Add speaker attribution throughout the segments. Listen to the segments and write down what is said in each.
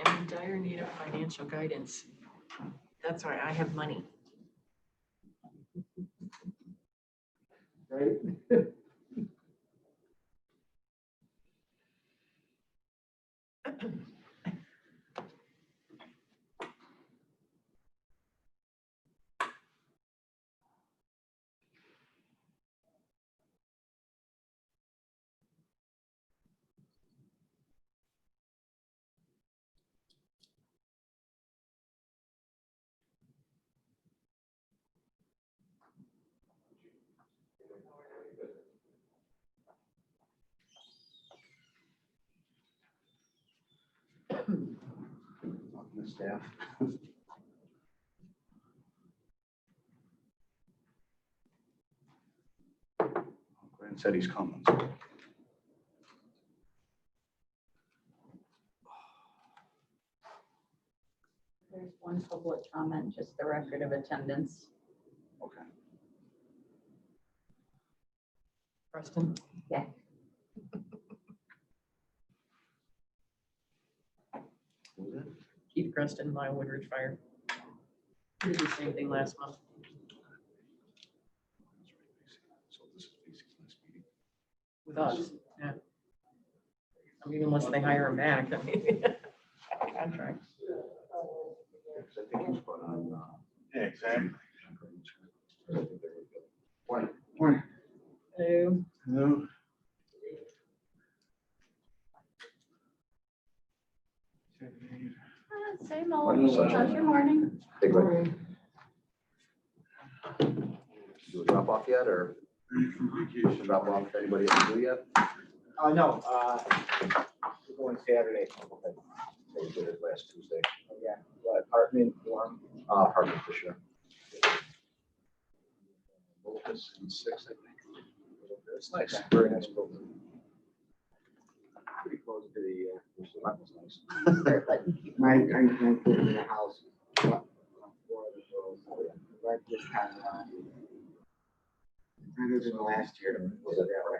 Speaker 1: I'm in dire need of financial guidance. That's why I have money.
Speaker 2: Right? Talking to staff. Grant said he's coming. So.
Speaker 3: There's one public comment, just the record of attendance.
Speaker 2: Okay.
Speaker 1: Preston?
Speaker 3: Yeah.
Speaker 2: Who was it?
Speaker 1: Keith Preston, my Woodridge Fire. He did the same thing last month.
Speaker 2: So this is basically this meeting.
Speaker 1: With us, yeah. I mean, unless they hire him back, I mean, contract.
Speaker 2: Because I think he was put on.
Speaker 4: Yeah, exactly.
Speaker 2: Morning. Morning.
Speaker 1: Hello.
Speaker 4: No.
Speaker 3: Same old. How's your morning?
Speaker 2: Hey, Greg. Do a drop off yet, or drop off anybody at the zoo yet?
Speaker 5: No, we're going Saturday.
Speaker 2: Okay. They did it last Tuesday.
Speaker 5: Yeah, what, apartment, dorm?
Speaker 2: Apartment for sure. Locus and 6, I think.
Speaker 5: It's nice.
Speaker 2: Very nice building.
Speaker 5: pretty close to the,
Speaker 2: That was nice.
Speaker 3: Start letting people-
Speaker 5: my grandkids live in the house. Right this time around. Rather than last year, was it that way?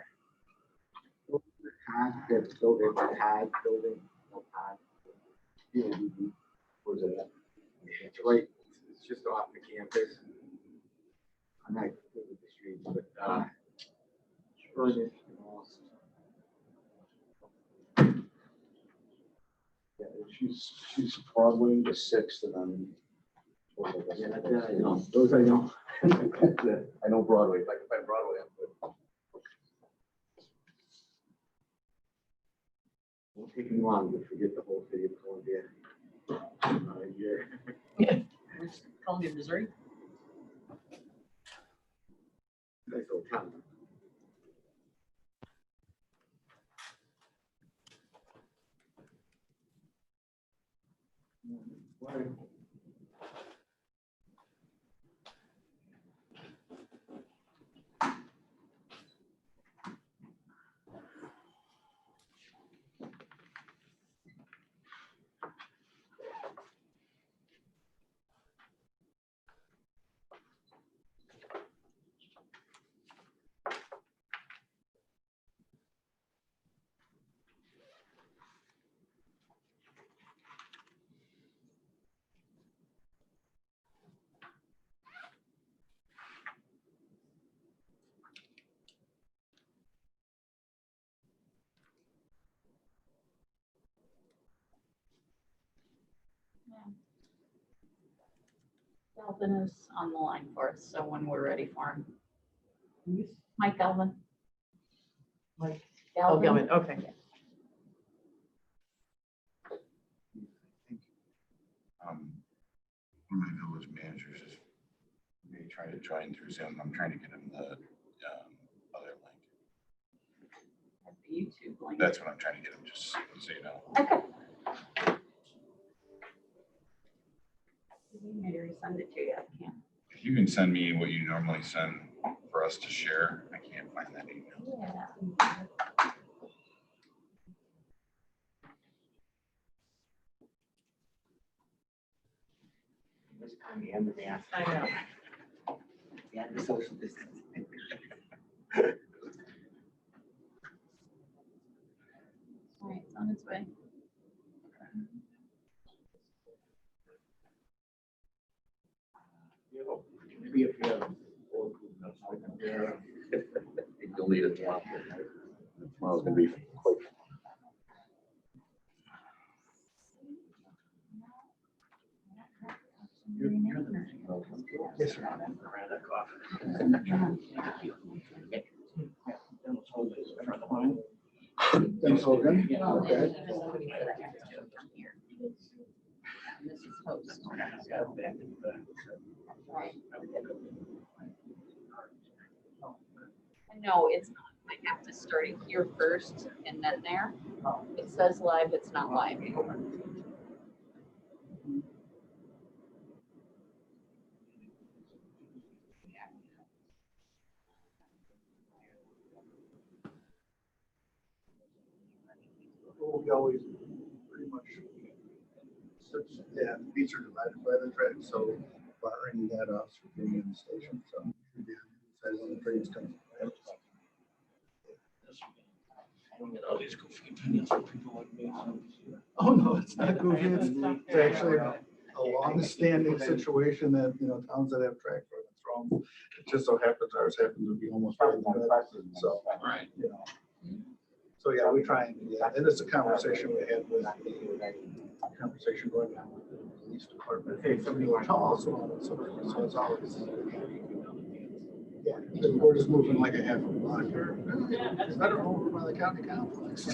Speaker 5: The Todd, that building, the Todd building, no Todd.
Speaker 2: Where's it at?
Speaker 5: It's right, it's just off the campus. I'm not good with the streets, but, further,
Speaker 2: Yeah, she's Broadway the 6th and then.
Speaker 5: yeah, that I know, those I know.
Speaker 2: I know Broadway, if I can find Broadway, I'm good.
Speaker 5: Won't take me long to forget the whole city of Columbia. A year.
Speaker 1: Where's Columbia, Missouri?
Speaker 5: Nice little town.
Speaker 3: Galvin is on the line for us, so when we're ready for him. Mike Galvin.
Speaker 1: Mike. Oh, Gilman, okay.
Speaker 4: One of my village managers is maybe trying to join through Zoom. I'm trying to get him the other link.
Speaker 3: The YouTube link.
Speaker 4: That's what I'm trying to get him, just so you know.
Speaker 3: Okay. Maybe send it to you, I can't.
Speaker 4: If you can send me what you normally send for us to share, I can't find that email.
Speaker 3: Yeah.
Speaker 5: This time the end of the mask.
Speaker 1: I know.
Speaker 5: Yeah, the social distancing.
Speaker 3: All right, it's on its way.
Speaker 5: Maybe if you have.
Speaker 2: You'll need it tomorrow. Tomorrow's gonna be quite.
Speaker 5: Yes, sir. Dennis Hogan, okay.
Speaker 3: This is post. Right. No, it's not. I have to start it here first and then there. It says live, it's not live.
Speaker 6: We always pretty much, yeah, beats are divided by the track, so barring that us for being in the station, so. Size of the trains comes.
Speaker 7: All these goofy opinions from people like me.
Speaker 6: Oh, no, it's not goofy, it's actually a long-standing situation that, you know, towns that have track for it's wrong. It just so happens ours happens to be almost right in the middle, so,
Speaker 7: Right.
Speaker 6: you know. So, yeah, we try and, yeah, and it's a conversation we had with the conversation going on with the police department.
Speaker 5: Hey, somebody wants-
Speaker 6: Also, so it's always. Yeah, we're just moving like a half a block or, I don't know, over by the county complex.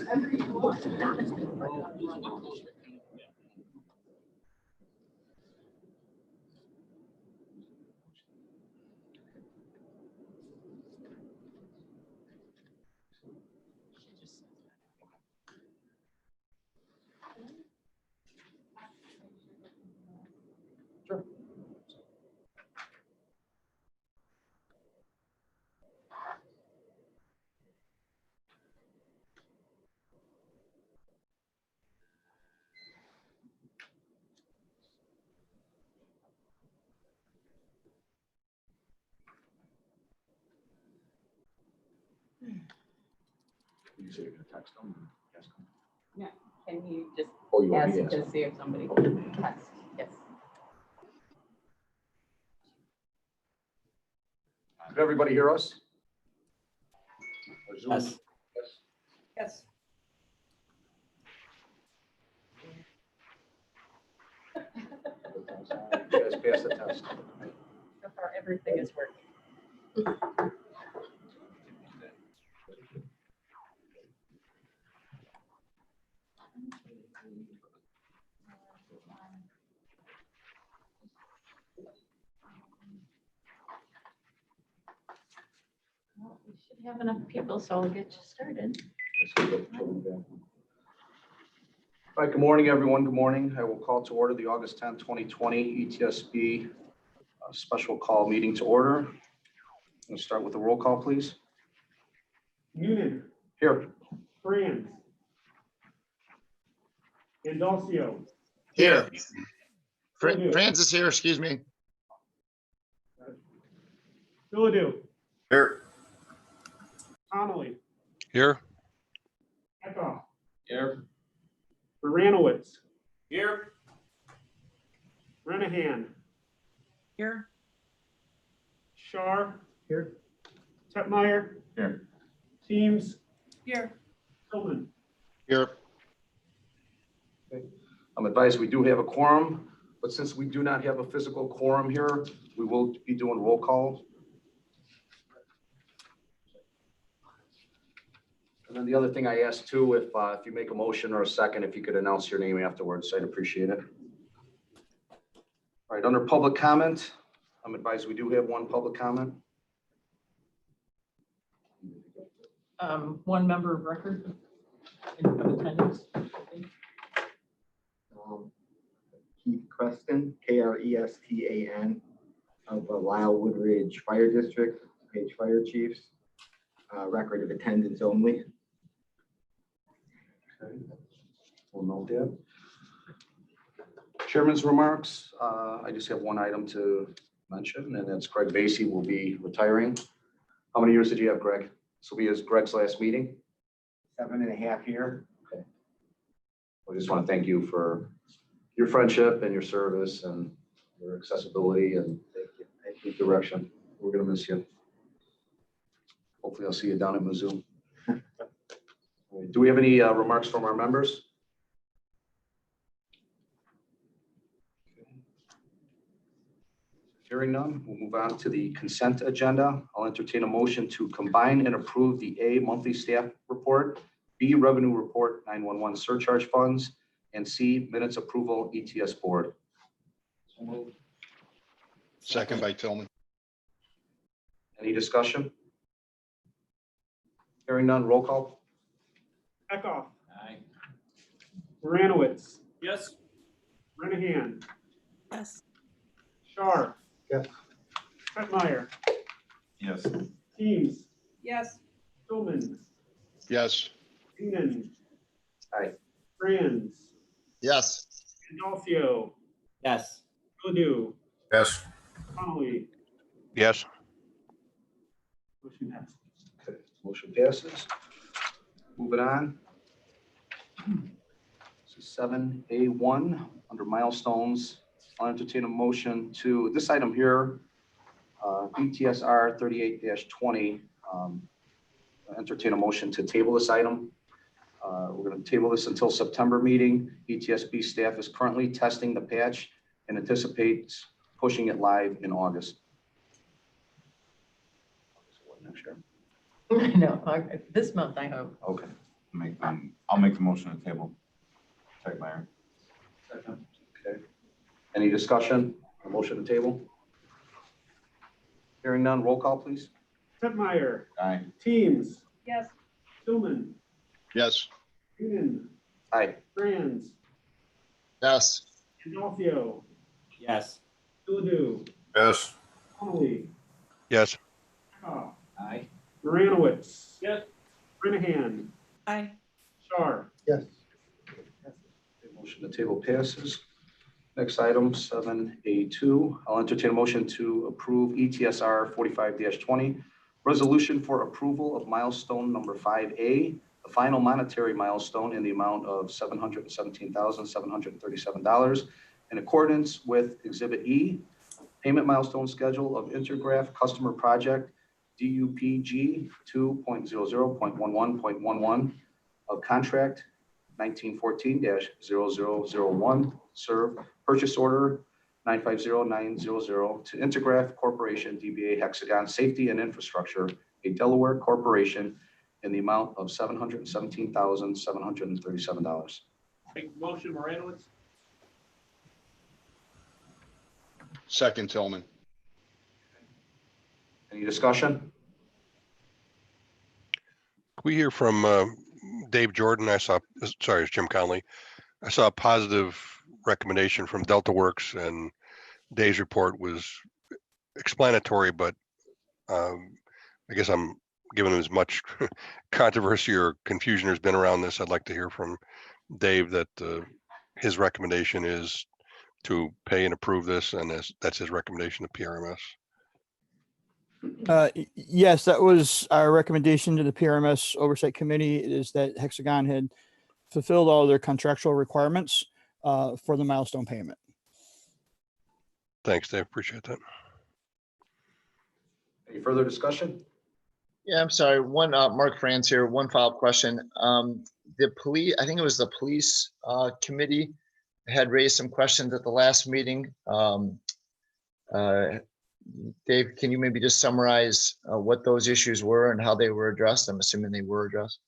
Speaker 1: Sure.
Speaker 2: You say you're gonna text them? Ask them?
Speaker 3: Can you just
Speaker 2: Oh, you want
Speaker 3: ask
Speaker 2: me to ask
Speaker 3: to
Speaker 2: them?
Speaker 3: see if somebody can test? Yes.
Speaker 2: Can everybody hear us? Or Zoom?
Speaker 7: Yes.
Speaker 1: Yes.
Speaker 2: You guys passed the test.
Speaker 1: So far, everything is working.
Speaker 3: Well, we should have enough people, so I'll get you started.
Speaker 2: All right, good morning, everyone. Good morning. I will call to order the August 10th, 2020 ETSB special call meeting to order. I'm going to start with a roll call, please.
Speaker 8: Noonan,
Speaker 2: Here.
Speaker 8: Franz, Andalcio,
Speaker 9: Here.
Speaker 8: Philidou,
Speaker 9: Francis here, excuse me.
Speaker 8: Philidou,
Speaker 9: Here.
Speaker 8: Connolly,
Speaker 10: Here.
Speaker 8: Eckhoff,
Speaker 7: Here.
Speaker 8: Baranowitz,
Speaker 7: Here.
Speaker 8: Renahan,
Speaker 1: Here.
Speaker 8: Shar,
Speaker 6: Here.
Speaker 8: Tetmeyer.
Speaker 2: Here.
Speaker 8: Teams,
Speaker 1: Here.
Speaker 8: Tillman.
Speaker 9: Here.
Speaker 2: I'm advised we do have a quorum, but since we do not have a physical quorum here, we will be doing roll call. And then the other thing I asked too, if you make a motion or a second, if you could announce your name afterwards, I'd appreciate it. All right, under public comment, I'm advised we do have one public comment.
Speaker 1: One member of record of attendance.
Speaker 5: Keith Creston, Krestan, of Lyle Woodridge Fire District, Page Fire Chiefs. Record of attendance only.
Speaker 2: Okay. We'll note that. Chairman's remarks. I just have one item to mention, and that's Greg Basie will be retiring. How many years did you have, Greg? This will be Greg's last meeting.
Speaker 5: 7.5 years.
Speaker 2: I just want to thank you for your friendship and your service and your accessibility and your direction. We're going to miss you. Hopefully I'll see you down at Mizzou. Do we have any remarks from our members? Hearing none, we'll move on to the consent agenda. I'll entertain a motion to combine and approve the A, monthly staff report, B, revenue report, 911 surcharge funds, and C, minutes approval, ETS board.
Speaker 9: Second by Tillman.
Speaker 2: Any discussion? Hearing none, roll call.
Speaker 8: Eckhoff,
Speaker 7: Aye.
Speaker 8: Baranowitz,
Speaker 7: Yes.
Speaker 8: Renahan,
Speaker 1: Yes.
Speaker 8: Shar.
Speaker 6: Yes.
Speaker 8: Tetmeyer,
Speaker 4: Yes.
Speaker 8: Teams,
Speaker 1: Yes.
Speaker 8: Tillman,
Speaker 9: Yes.
Speaker 8: Noonan.
Speaker 2: Aye.
Speaker 8: Franz,
Speaker 9: Yes.
Speaker 8: Andalcio,
Speaker 7: Yes.
Speaker 8: Philidou,
Speaker 9: Yes.
Speaker 8: Connolly.
Speaker 10: Yes.
Speaker 8: Motion passed.
Speaker 2: Okay, motion passes. Moving on. This is 7A1 under milestones. I'll entertain a motion to this item here, BTSR 38-20. Entertain a motion to table this item. We're going to table this until September meeting. ETSB staff is currently testing the patch and anticipates pushing it live in August. Next year.
Speaker 1: No, this month, I hope.
Speaker 2: Okay.
Speaker 4: I'll make the motion to table. Tegmeyer.
Speaker 2: Okay. Any discussion on motion to table? Hearing none, roll call, please.
Speaker 8: Tetmeyer,
Speaker 4: Aye.
Speaker 8: Teams,
Speaker 1: Yes.
Speaker 8: Tillman,
Speaker 9: Yes.
Speaker 8: Noonan,
Speaker 2: Aye.
Speaker 8: Franz,
Speaker 9: Yes.
Speaker 8: Andalcio,
Speaker 7: Yes.
Speaker 8: Philidou,
Speaker 9: Yes.
Speaker 8: Connolly,
Speaker 10: Yes.
Speaker 8: Eckhoff,
Speaker 7: Aye.
Speaker 8: Baranowitz.
Speaker 7: Yes.
Speaker 8: Renahan,
Speaker 1: Aye.
Speaker 8: Shar.
Speaker 6: Yes.
Speaker 2: Motion to table passes. Next item, 7A2. I'll entertain a motion to approve ETSR 45-20, resolution for approval of milestone number 5A, the final monetary milestone in the amount of $717,737 in accordance with Exhibit E, payment milestone schedule of Intergraph Customer Project DUPG 2.00.11.11 of contract 1914-0001 serve purchase order 950900 to Intergraph Corporation DBA Hexagon Safety and Infrastructure, a Delaware corporation, in the amount of $717,737.
Speaker 8: Make motion, Moranowitz.
Speaker 9: Second, Tillman.
Speaker 2: Any discussion?
Speaker 10: We hear from Dave Jordan. Sorry, it's Jim Conley. I saw a positive recommendation from Delta Works, and Dave's report was explanatory, but I guess I'm giving as much controversy or confusion there's been around this. I'd like to hear from Dave that his recommendation is to pay and approve this, and that's his recommendation to PRMS.
Speaker 11: Yes, that was our recommendation to the PRMS Oversight Committee, is that Hexagon had fulfilled all their contractual requirements for the milestone payment.
Speaker 10: Thanks, Dave. Appreciate that.
Speaker 2: Any further discussion?
Speaker 9: Yeah, I'm sorry. Mark Franz here. One follow-up question. The police, I think it was the police committee had raised some questions at the last meeting. Dave, can you maybe just summarize what those issues were and how they were addressed? I'm assuming they were addressed.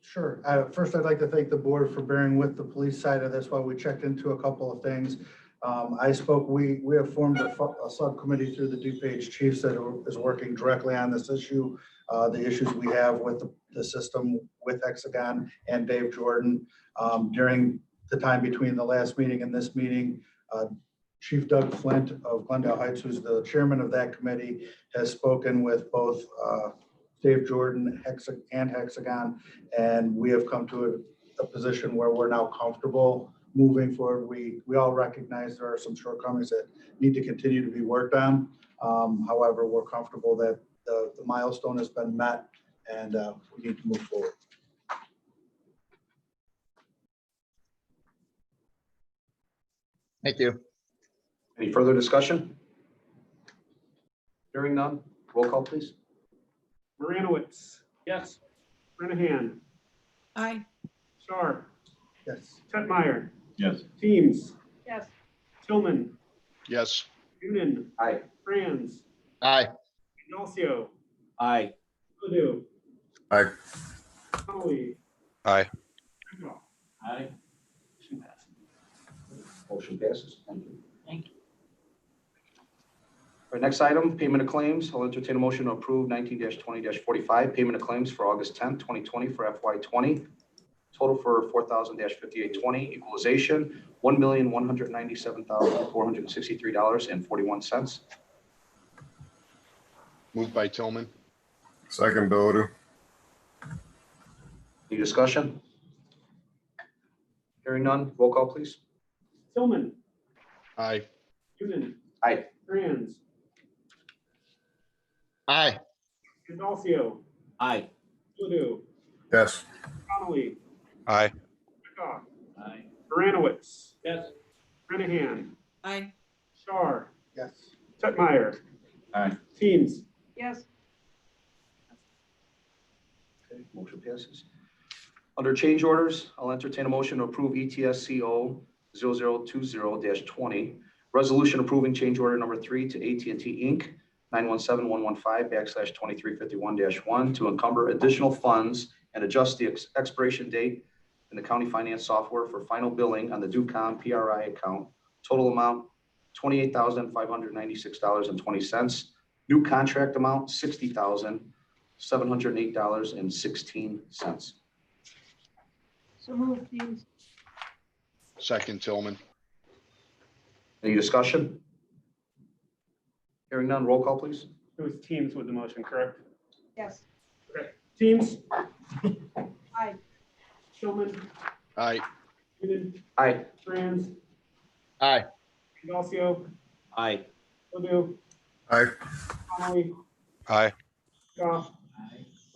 Speaker 6: Sure. First, I'd like to thank the board for bearing with the police side of this while we checked into a couple of things. We have formed a subcommittee through the DuPage chiefs that is working directly on this issue, the issues we have with the system with Hexagon and Dave Jordan. During the time between the last meeting and this meeting, Chief Doug Flint of Glendale Heights, who's the chairman of that committee, has spoken with both Dave Jordan and Hexagon, and we have come to a position where we're now comfortable moving forward. We all recognize there are some shortcomings that need to continue to be worked on. However, we're comfortable that the milestone has been met and we need to move forward.
Speaker 9: Thank you.
Speaker 2: Any further discussion? Hearing none, roll call, please.
Speaker 8: Moranowitz. Yes. Brennahan.
Speaker 1: Aye.
Speaker 8: Star.
Speaker 6: Yes.
Speaker 8: Tetmeyer.
Speaker 4: Yes.
Speaker 8: Teams.
Speaker 3: Yes.
Speaker 8: Tillman.
Speaker 9: Yes.
Speaker 8: Noonan.
Speaker 2: Aye.
Speaker 8: Franz.
Speaker 9: Aye.
Speaker 8: Ignacio.
Speaker 5: Aye.
Speaker 8: Ledoux.
Speaker 4: Aye.
Speaker 8: Connolly.
Speaker 10: Aye.
Speaker 8: Randolph.
Speaker 5: Aye.
Speaker 2: Motion passes. Thank you.
Speaker 3: Thank you.
Speaker 2: Our next item, payment of claims. I'll entertain a motion to approve 19-20-45, payment of claims for August 10th, 2020 for FY20. Total for 4,000-5820, equalization, $1,197,463.41.
Speaker 9: Moved by Tillman.
Speaker 4: Second, Bellew.
Speaker 2: Any discussion? Hearing none, roll call, please.
Speaker 8: Tillman.
Speaker 9: Aye.
Speaker 8: Noonan.
Speaker 2: Aye.
Speaker 8: Franz.
Speaker 9: Aye.
Speaker 8: Ignacio.
Speaker 5: Aye.
Speaker 8: Ledoux.
Speaker 4: Yes.
Speaker 8: Connolly.
Speaker 10: Aye.
Speaker 8: Randolph.
Speaker 5: Aye.
Speaker 8: Moranowitz. Yes. Brennahan.
Speaker 1: Aye.
Speaker 8: Star.
Speaker 6: Yes.
Speaker 8: Tetmeyer.
Speaker 4: Aye.
Speaker 8: Teams.
Speaker 3: Yes.
Speaker 2: Okay, motion passes. Under change orders, I'll entertain a motion to approve ETS CO 0020-20, resolution approving change order number 3 to AT&T Inc. 917115/2351-1 to encumber additional funds and adjust the expiration date in the county finance software for final billing on the DUCOM PRI account. Total amount $28,596.20. New contract amount $60,708.16.
Speaker 3: So moved, Teams.
Speaker 9: Second, Tillman.
Speaker 2: Any discussion? Hearing none, roll call, please.
Speaker 8: It was Teams with the motion, correct?
Speaker 3: Yes.
Speaker 8: Okay. Teams.
Speaker 3: Aye.
Speaker 8: Tillman.
Speaker 9: Aye.
Speaker 8: Noonan.
Speaker 2: Aye.
Speaker 8: Franz.
Speaker 9: Aye.
Speaker 8: Ignacio.
Speaker 5: Aye.
Speaker 8: Ledoux.
Speaker 4: Aye.
Speaker 8: Connolly.
Speaker 10: Aye.
Speaker 8: Goff.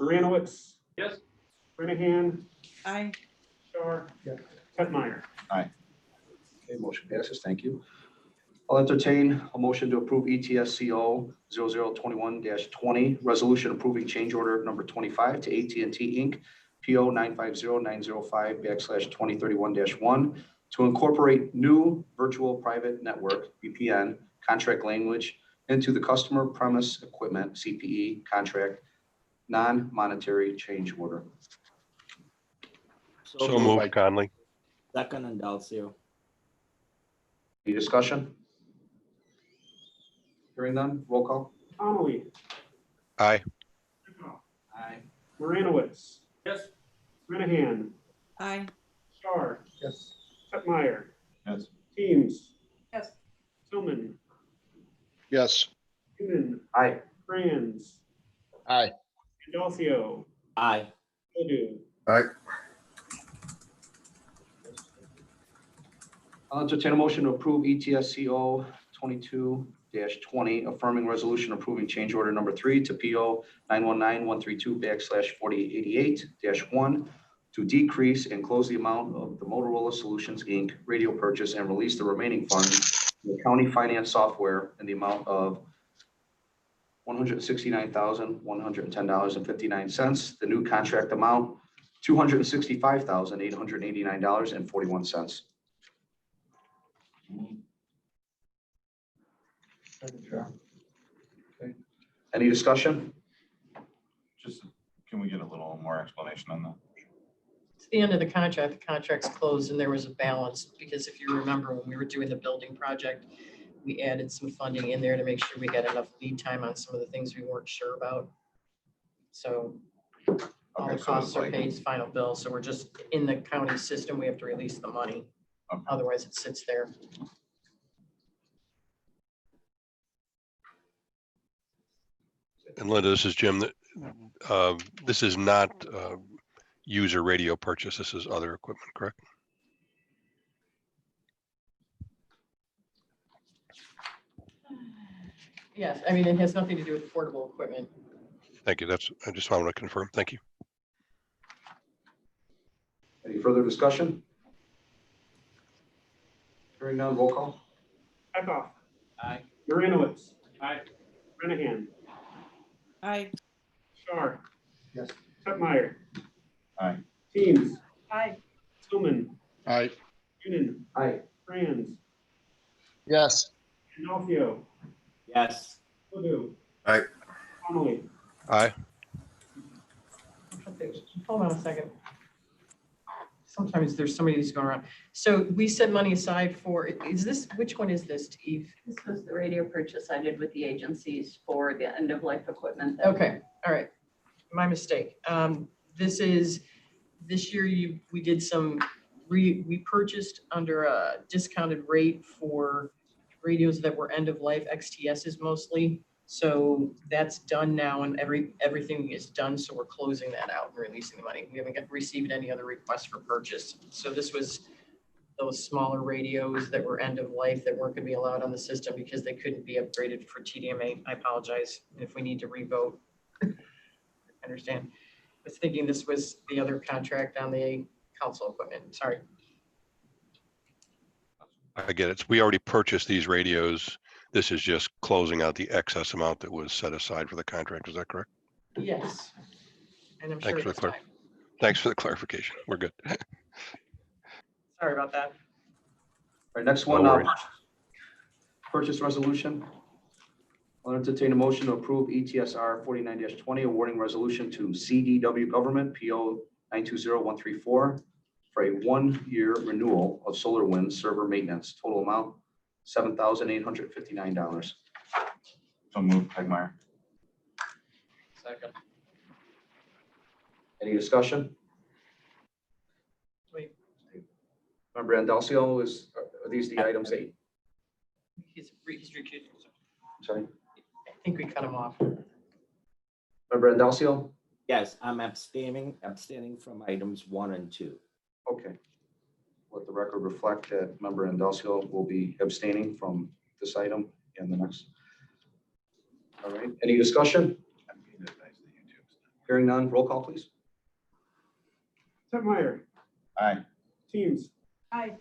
Speaker 8: Moranowitz. Yes. Brennahan,
Speaker 3: Aye.
Speaker 8: Shar.
Speaker 6: Yes.
Speaker 8: Tutmeyer.
Speaker 2: Okay, motion passes. Thank you. I'll entertain a motion to approve E ETSCO 0021-20, resolution approving change order number 25 to AT&T Inc., PO 950905/2031-1, to incorporate new virtual private network, VPN, contract language into the customer premise equipment, CPE, contract, non-monetary change order.
Speaker 10: So moved, Conley.
Speaker 7: Second and Dalcio.
Speaker 2: Any discussion? Hearing none, roll call.
Speaker 8: Connolly.
Speaker 10: Aye.
Speaker 8: Pickoff.
Speaker 2: Aye.
Speaker 8: Moranowitz.
Speaker 5: Yes.
Speaker 8: Brennahan,
Speaker 3: Aye.
Speaker 8: Shar.
Speaker 6: Yes.
Speaker 8: Tutmeyer.
Speaker 4: Yes.
Speaker 8: Teams.
Speaker 3: Yes.
Speaker 8: Tillman,
Speaker 9: Yes.
Speaker 8: Noonan,
Speaker 2: Aye.
Speaker 8: Franz,
Speaker 9: Aye.
Speaker 8: Dalcio,
Speaker 7: Aye.
Speaker 8: Godu.
Speaker 2: I'll entertain a motion to approve E ETSCO 22-20, affirming resolution approving change order number 3 to PO 919132/4088-1 to decrease and close the amount of the Motorola Solutions, Inc. radio purchase and release the remaining funds in the county finance software in the amount of $169,110.59. The new contract amount, $265,889.41. Any discussion?
Speaker 4: Just, can we get a little more explanation on that?
Speaker 1: It's the end of the contract's closed and there was a balance, because if you remember when we were doing the building project, we added some funding in there to make sure we got enough lead time on some of the things we weren't sure about. So all
Speaker 4: Okay,
Speaker 1: the
Speaker 4: so
Speaker 1: costs
Speaker 4: it's
Speaker 1: are
Speaker 4: like,
Speaker 1: paid, final bill, so we're just in the county system, we have to release the money.
Speaker 4: Okay.
Speaker 1: Otherwise it sits there.
Speaker 10: And Linda, this is Jim. This is not user radio purchase. This is other equipment, correct?
Speaker 1: Yes, I mean, it has nothing to do with portable equipment.
Speaker 10: Thank you. I just wanted to confirm. Thank you.
Speaker 2: Any further discussion? Hearing none, roll call.
Speaker 8: Pickoff.
Speaker 5: Aye.
Speaker 8: Moranowitz. Aye. Brennahan,
Speaker 3: Aye.
Speaker 8: Shar.
Speaker 6: Yes.
Speaker 8: Tutmeyer.
Speaker 4: Aye.
Speaker 8: Teams.
Speaker 3: Aye.
Speaker 8: Tillman,
Speaker 9: Aye.
Speaker 8: Noonan,
Speaker 2: Aye.
Speaker 8: Franz,
Speaker 9: Yes.
Speaker 8: Dalcio,
Speaker 7: Yes.
Speaker 8: Godu.
Speaker 4: Aye.
Speaker 8: Connolly.
Speaker 10: Aye.
Speaker 1: Hold on a second. Sometimes there's somebody who's going around. So we set money aside for, is this, which one is this, Eve?
Speaker 3: This was the radio purchase I did with the agencies for the end of life equipment.
Speaker 1: Okay, all right. My mistake. This year we did some, we purchased under a discounted rate for radios that were end of life, XTSs mostly. So that's done now and everything is done. So we're closing that out and releasing the money. We haven't received any other requests for purchase. So this was those smaller radios that were end of life that weren't gonna be allowed on the system because they couldn't be upgraded for TDMA. I apologize if we need to revote. I understand. I was thinking this was the other contract on the council equipment. Sorry.
Speaker 10: I get it. We already purchased these radios. This is just closing out the excess amount that was set aside for the contract. Is that correct?
Speaker 1: Yes. And I'm sure
Speaker 10: Thanks for the
Speaker 1: it's time.
Speaker 10: Thanks for the clarification. We're good.
Speaker 1: Sorry about that.
Speaker 2: All right, next one,
Speaker 10: No worries.
Speaker 2: purchase resolution. I'll entertain a motion to approve E ETSR 49-20, awarding resolution to CDW Government, PO 920134, for a 1-year renewal of SolarWinds server maintenance. Total amount, $7,859.
Speaker 4: So moved, Pegmeyer.
Speaker 5: Second.
Speaker 2: Any discussion?
Speaker 1: Wait,
Speaker 2: Member Andalcio, are these the items that,
Speaker 1: he's recused.
Speaker 2: sorry,
Speaker 1: I think we cut him off.
Speaker 2: Member Andalcio?
Speaker 7: Yes, I'm abstaining from items 1 and 2.
Speaker 2: Okay. Let the record reflect that Member Andalcio will be abstaining from this item and the next. All right, any discussion? Hearing none, roll call, please.
Speaker 8: Tutmeyer,
Speaker 4: Aye.
Speaker 8: Teams,
Speaker 3: Aye.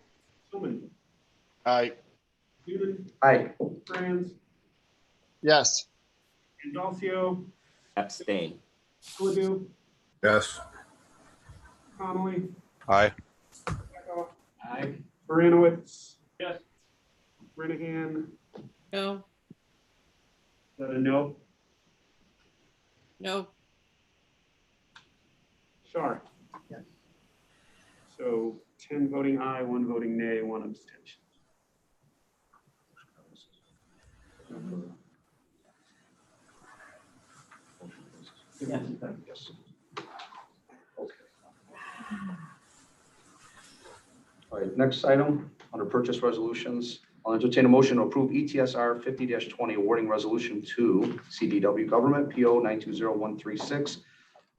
Speaker 8: Stillman,
Speaker 9: Aye.
Speaker 8: Newman,
Speaker 2: Aye.
Speaker 8: Franz,
Speaker 9: Yes.
Speaker 8: Andalcio,
Speaker 5: Abstain.
Speaker 8: Philidou,
Speaker 4: Yes.
Speaker 8: Connolly,
Speaker 10: Aye.
Speaker 8: Echo,
Speaker 5: Aye.
Speaker 8: Baranowitz. Yes. Renahan,
Speaker 3: No.
Speaker 8: is that a no?
Speaker 3: No.
Speaker 8: Shar.
Speaker 6: Yes.
Speaker 8: So 10 voting aye, 1 voting nay, 1 abstention.
Speaker 2: Yes. Okay. All right, next item, under purchase resolutions, I'll entertain a motion to approve ETSR 50-20 awarding resolution to CDW Government PO 920136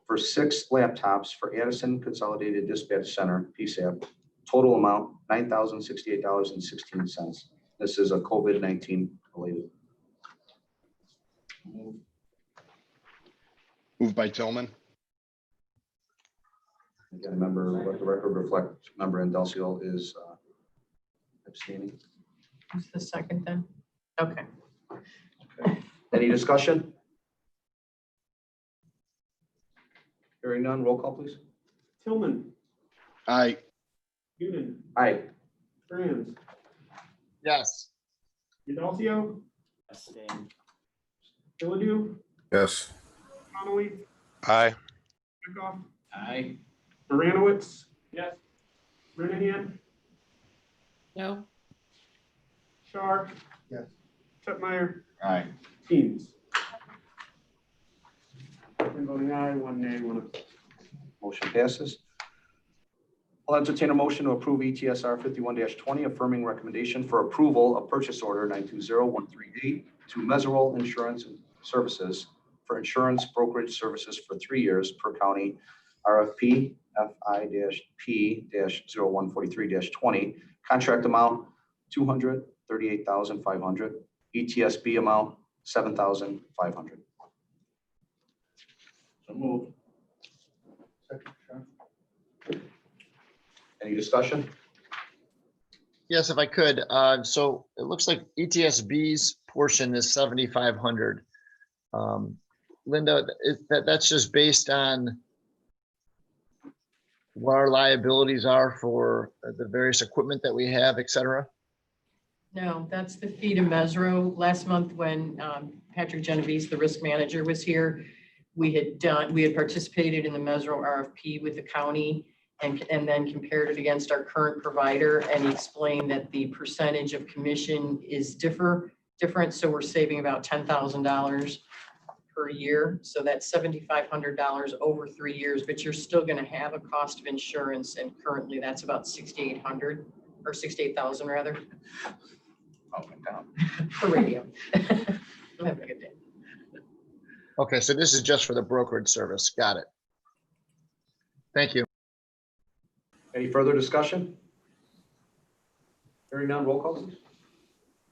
Speaker 2: for 6 laptops for Addison Consolidated Dispatch Center, PSAP. Total amount, $9,068.16. This is a COVID-19 related.
Speaker 4: Moved by Tillman.
Speaker 2: Again, remember, let the record reflect, member Andalcio is abstaining.
Speaker 1: Who's the second then? Okay.
Speaker 2: Any discussion? Hearing none, roll call, please.
Speaker 8: Tillman,
Speaker 4: Aye.
Speaker 8: Newman,
Speaker 2: Aye.
Speaker 8: Franz,
Speaker 9: Yes.
Speaker 8: Andalcio,
Speaker 5: Abstain.
Speaker 8: Philidou,
Speaker 4: Yes.
Speaker 8: Connolly,
Speaker 10: Aye.
Speaker 8: Echo,
Speaker 5: Aye.
Speaker 8: Baranowitz. Yes. Renahan,
Speaker 3: No.
Speaker 8: Shar.
Speaker 6: Yes.
Speaker 8: Tutmeyer,
Speaker 4: Aye.
Speaker 8: Teams. 10 voting aye, 1 nay, 1 abstention.
Speaker 2: Motion passes. I'll entertain a motion to approve ETSR 51-20, affirming recommendation for approval of purchase order 920138 to Meserole Insurance Services for insurance brokerage services for 3 years per county, RFP FI-P-0143-20, contract amount $238,500, ETSB amount $7,500.
Speaker 5: So moved.
Speaker 6: Second, Shar.
Speaker 2: Any discussion?
Speaker 9: Yes, if I could. So it looks like ETSB's portion is 7,500. Linda, that's just based on what our liabilities are for the various equipment that we have, et cetera.
Speaker 1: No, that's the fee to Mesro. Last month when Patrick Genovese, the risk manager, was here, we had participated in the Mesro RFP with the county and then compared it against our current provider, and he explained that the percentage of commission is different, so we're saving about $10,000 per year. So that's $7,500 over 3 years, but you're still going to have a cost of insurance, and currently that's about $6,800 or $68,000 rather.
Speaker 2: Oh, my God.
Speaker 1: For radio. Have a good day.
Speaker 9: Okay, so this is just for the brokerage service. Got it. Thank you.
Speaker 2: Any further discussion? Hearing none, roll call, please.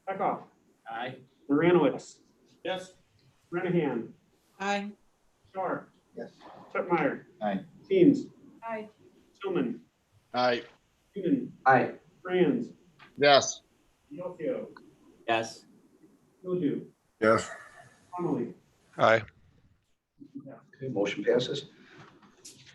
Speaker 8: Echo,
Speaker 5: Aye.
Speaker 8: Baranowitz. Yes. Renahan,
Speaker 3: Aye.
Speaker 8: Shar.
Speaker 6: Yes.
Speaker 8: Tutmeyer.
Speaker 4: Aye.
Speaker 8: Teams.
Speaker 3: Aye.
Speaker 8: Tillman,
Speaker 9: Aye.
Speaker 8: Newman,
Speaker 2: Aye.
Speaker 8: Franz,
Speaker 9: Yes.
Speaker 8: Andalcio,
Speaker 5: Yes.
Speaker 8: Philidou,
Speaker 4: Yes.
Speaker 8: Connolly.
Speaker 10: Aye.
Speaker 2: Okay, motion passes.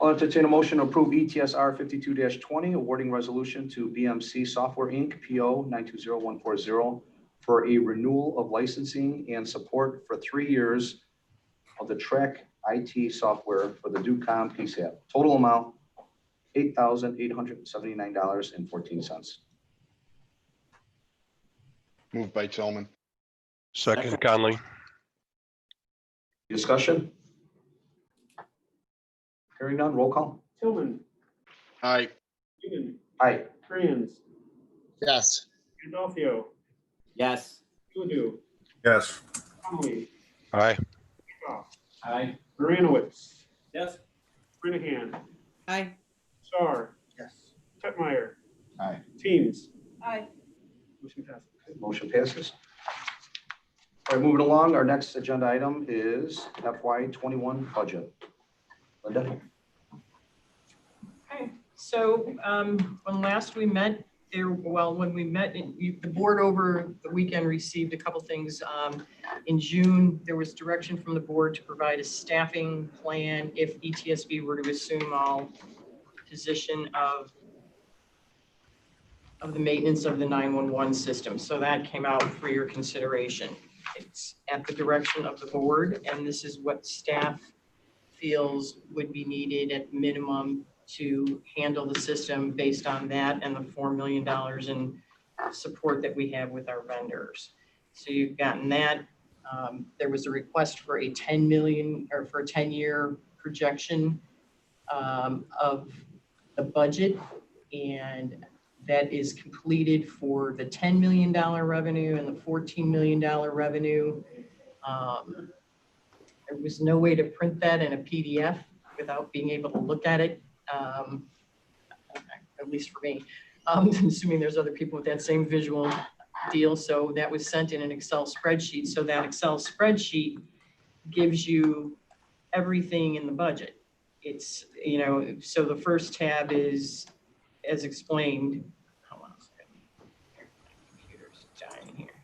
Speaker 2: I'll entertain a motion to approve ETSR 52-20, awarding resolution to BMC Software Inc., PO 920140, for a renewal of licensing and support for 3 years of the Track IT software for the DUCOM PSAP. Total amount, $8,879.14.
Speaker 4: Moved by Tillman.
Speaker 10: Second, Conley.
Speaker 2: Discussion? Hearing none, roll call.
Speaker 8: Tillman,
Speaker 4: Aye.
Speaker 8: Newman,
Speaker 2: Aye.
Speaker 8: Franz,
Speaker 9: Yes.
Speaker 8: Andalcio,
Speaker 5: Yes.
Speaker 8: Philidou,
Speaker 4: Yes.
Speaker 8: Connolly,
Speaker 10: Aye.
Speaker 8: Echo,
Speaker 5: Aye.
Speaker 8: Baranowitz.
Speaker 5: Yes.
Speaker 8: Renahan,
Speaker 3: Aye.
Speaker 8: Shar.
Speaker 6: Yes.
Speaker 8: Tutmeyer,
Speaker 4: Aye.
Speaker 8: Teams.
Speaker 3: Aye.
Speaker 8: Motion passes.
Speaker 2: Motion passes. All right, moving along, our next agenda item is FY21 budget. Linda?
Speaker 1: Okay, so when last we met, when we met, the board over the weekend received a couple things. In June, there was direction from the board to provide a staffing plan if ETSB were to assume all position of the maintenance of the 911 system. So that came out for your consideration. It's at the direction of the board, and this is what staff feels would be needed at minimum to handle the system based on that and the $4 million in support that we have with our vendors. So you've gotten that. There was a request for a 10 million or for a 10-year projection of the budget, and that is completed for the $10 million revenue and the $14 million revenue. There was no way to print that in a PDF without being able to look at it, at least for me. I'm assuming there's other people with that same visual deal. So that was sent in an Excel spreadsheet. So that Excel spreadsheet gives you everything in the budget. It's, you know, so the first tab is, as explained, hold on a second. My computer's dying here.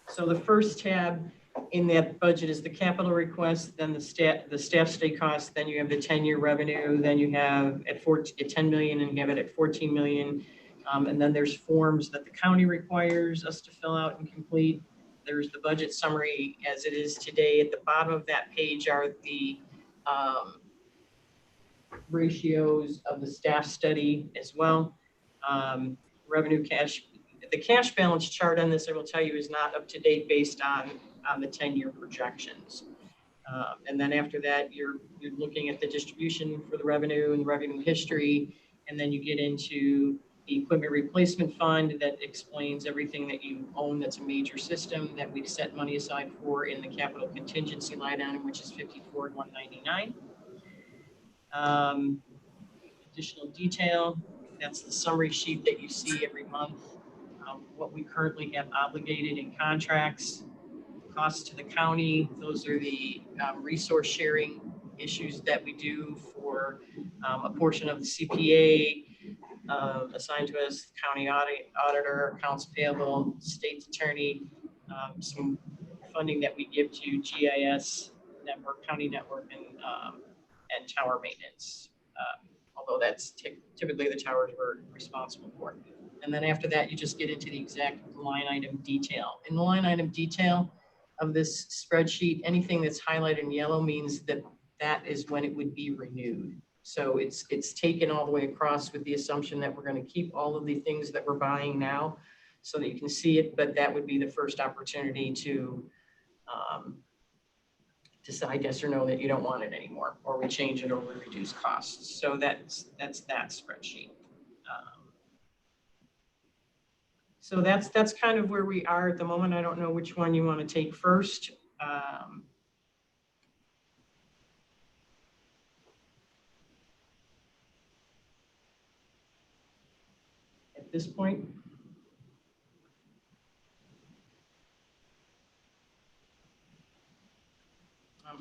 Speaker 1: So the first tab in that budget is the capital request, then the staff stay costs, then you have the 10-year revenue, then you have at 10 million and you have it at 14 million. And then there's forms that the county requires us to fill out and complete. There's the budget summary as it is today. At the bottom of that page are the ratios of the staff study as well. Revenue cash, the cash balance chart on this, I will tell you, is not up to date based on the 10-year projections. And then after that, you're looking at the distribution for the revenue and the revenue history. And then you get into the equipment replacement fund that explains everything that you own that's a major system that we've set money aside for in the capital contingency line item, which is 54,199. Additional detail, that's the summary sheet that you see every month. What we currently have obligated in contracts, costs to the county. Those are the resource sharing issues that we do for a portion of the CPA assigned to us, county auditor, accounts payable, state attorney, some funding that we give to GIS network, county network, and tower maintenance. Although that's typically the towers we're responsible for. And then after that, you just get into the exact line item detail. In the line item detail of this spreadsheet, anything that's highlighted in yellow means that that is when it would be renewed. So it's taken all the way across with the assumption that we're going to keep all of the things that we're buying now so that you can see it, but that would be the first opportunity to decide yes or no that you don't want it anymore, or we change it or we reduce costs. So that's that spreadsheet. So that's kind of where we are at the moment. I don't know which one you want to take first. At this point.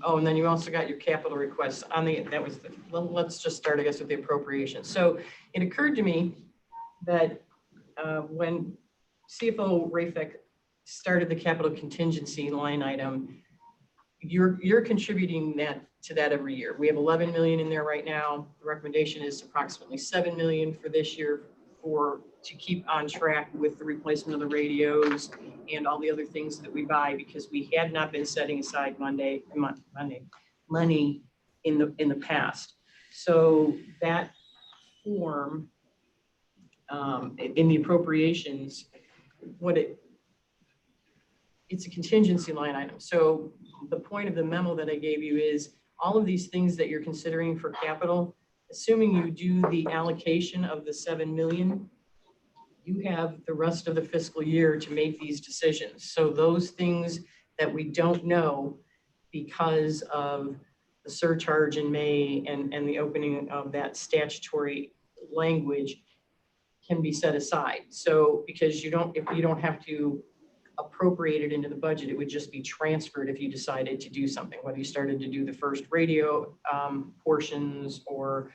Speaker 1: Oh, and then you also got your capital requests on the, let's just start, I guess, with the appropriation. So it occurred to me that when CFO Rafek started the capital contingency line item, you're contributing to that every year. We have 11 million in there right now. The recommendation is approximately 7 million for this year to keep on track with the replacement of the radios and all the other things that we buy, because we had not been setting aside money in the past. So that form in the appropriations, it's a contingency line item. So the point of the memo that I gave you is all of these things that you're considering for capital, assuming you do the allocation of the 7 million, you have the rest of the fiscal year to make these decisions. So those things that we don't know because of the surcharge in May and the opening of that statutory language can be set aside. So because if you don't have to appropriate it into the budget, it would just be transferred if you decided to do something, whether you started to do the first radio portions or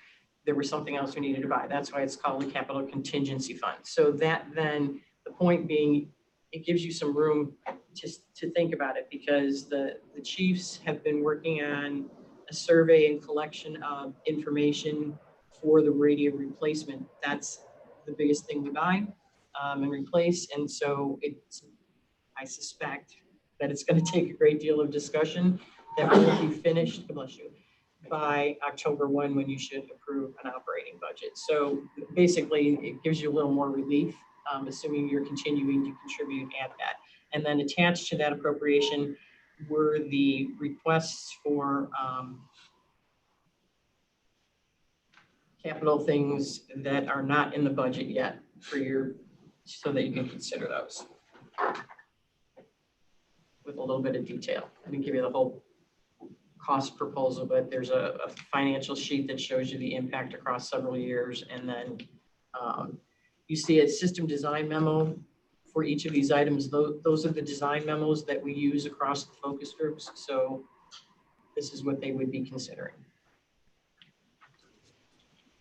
Speaker 1: there was something else we needed to buy. That's why it's called the capital contingency fund. So that then, the point being, it gives you some room to think about it, because the chiefs have been working on a survey and collection of information for the radio replacement. That's the biggest thing we buy and replace. And so I suspect that it's going to take a great deal of discussion that will be finished, bless you, by October 1, when you should approve an operating budget. So basically, it gives you a little more relief, assuming you're continuing to contribute at that. And then attached to that appropriation were the requests for capital things that are not in the budget yet so that you can consider those with a little bit of detail. I didn't give you the whole cost proposal, but there's a financial sheet that shows you the impact across several years. And then you see a system design memo for each of these items. Those are the design memos that we use across the focus groups. So this is what they would be considering.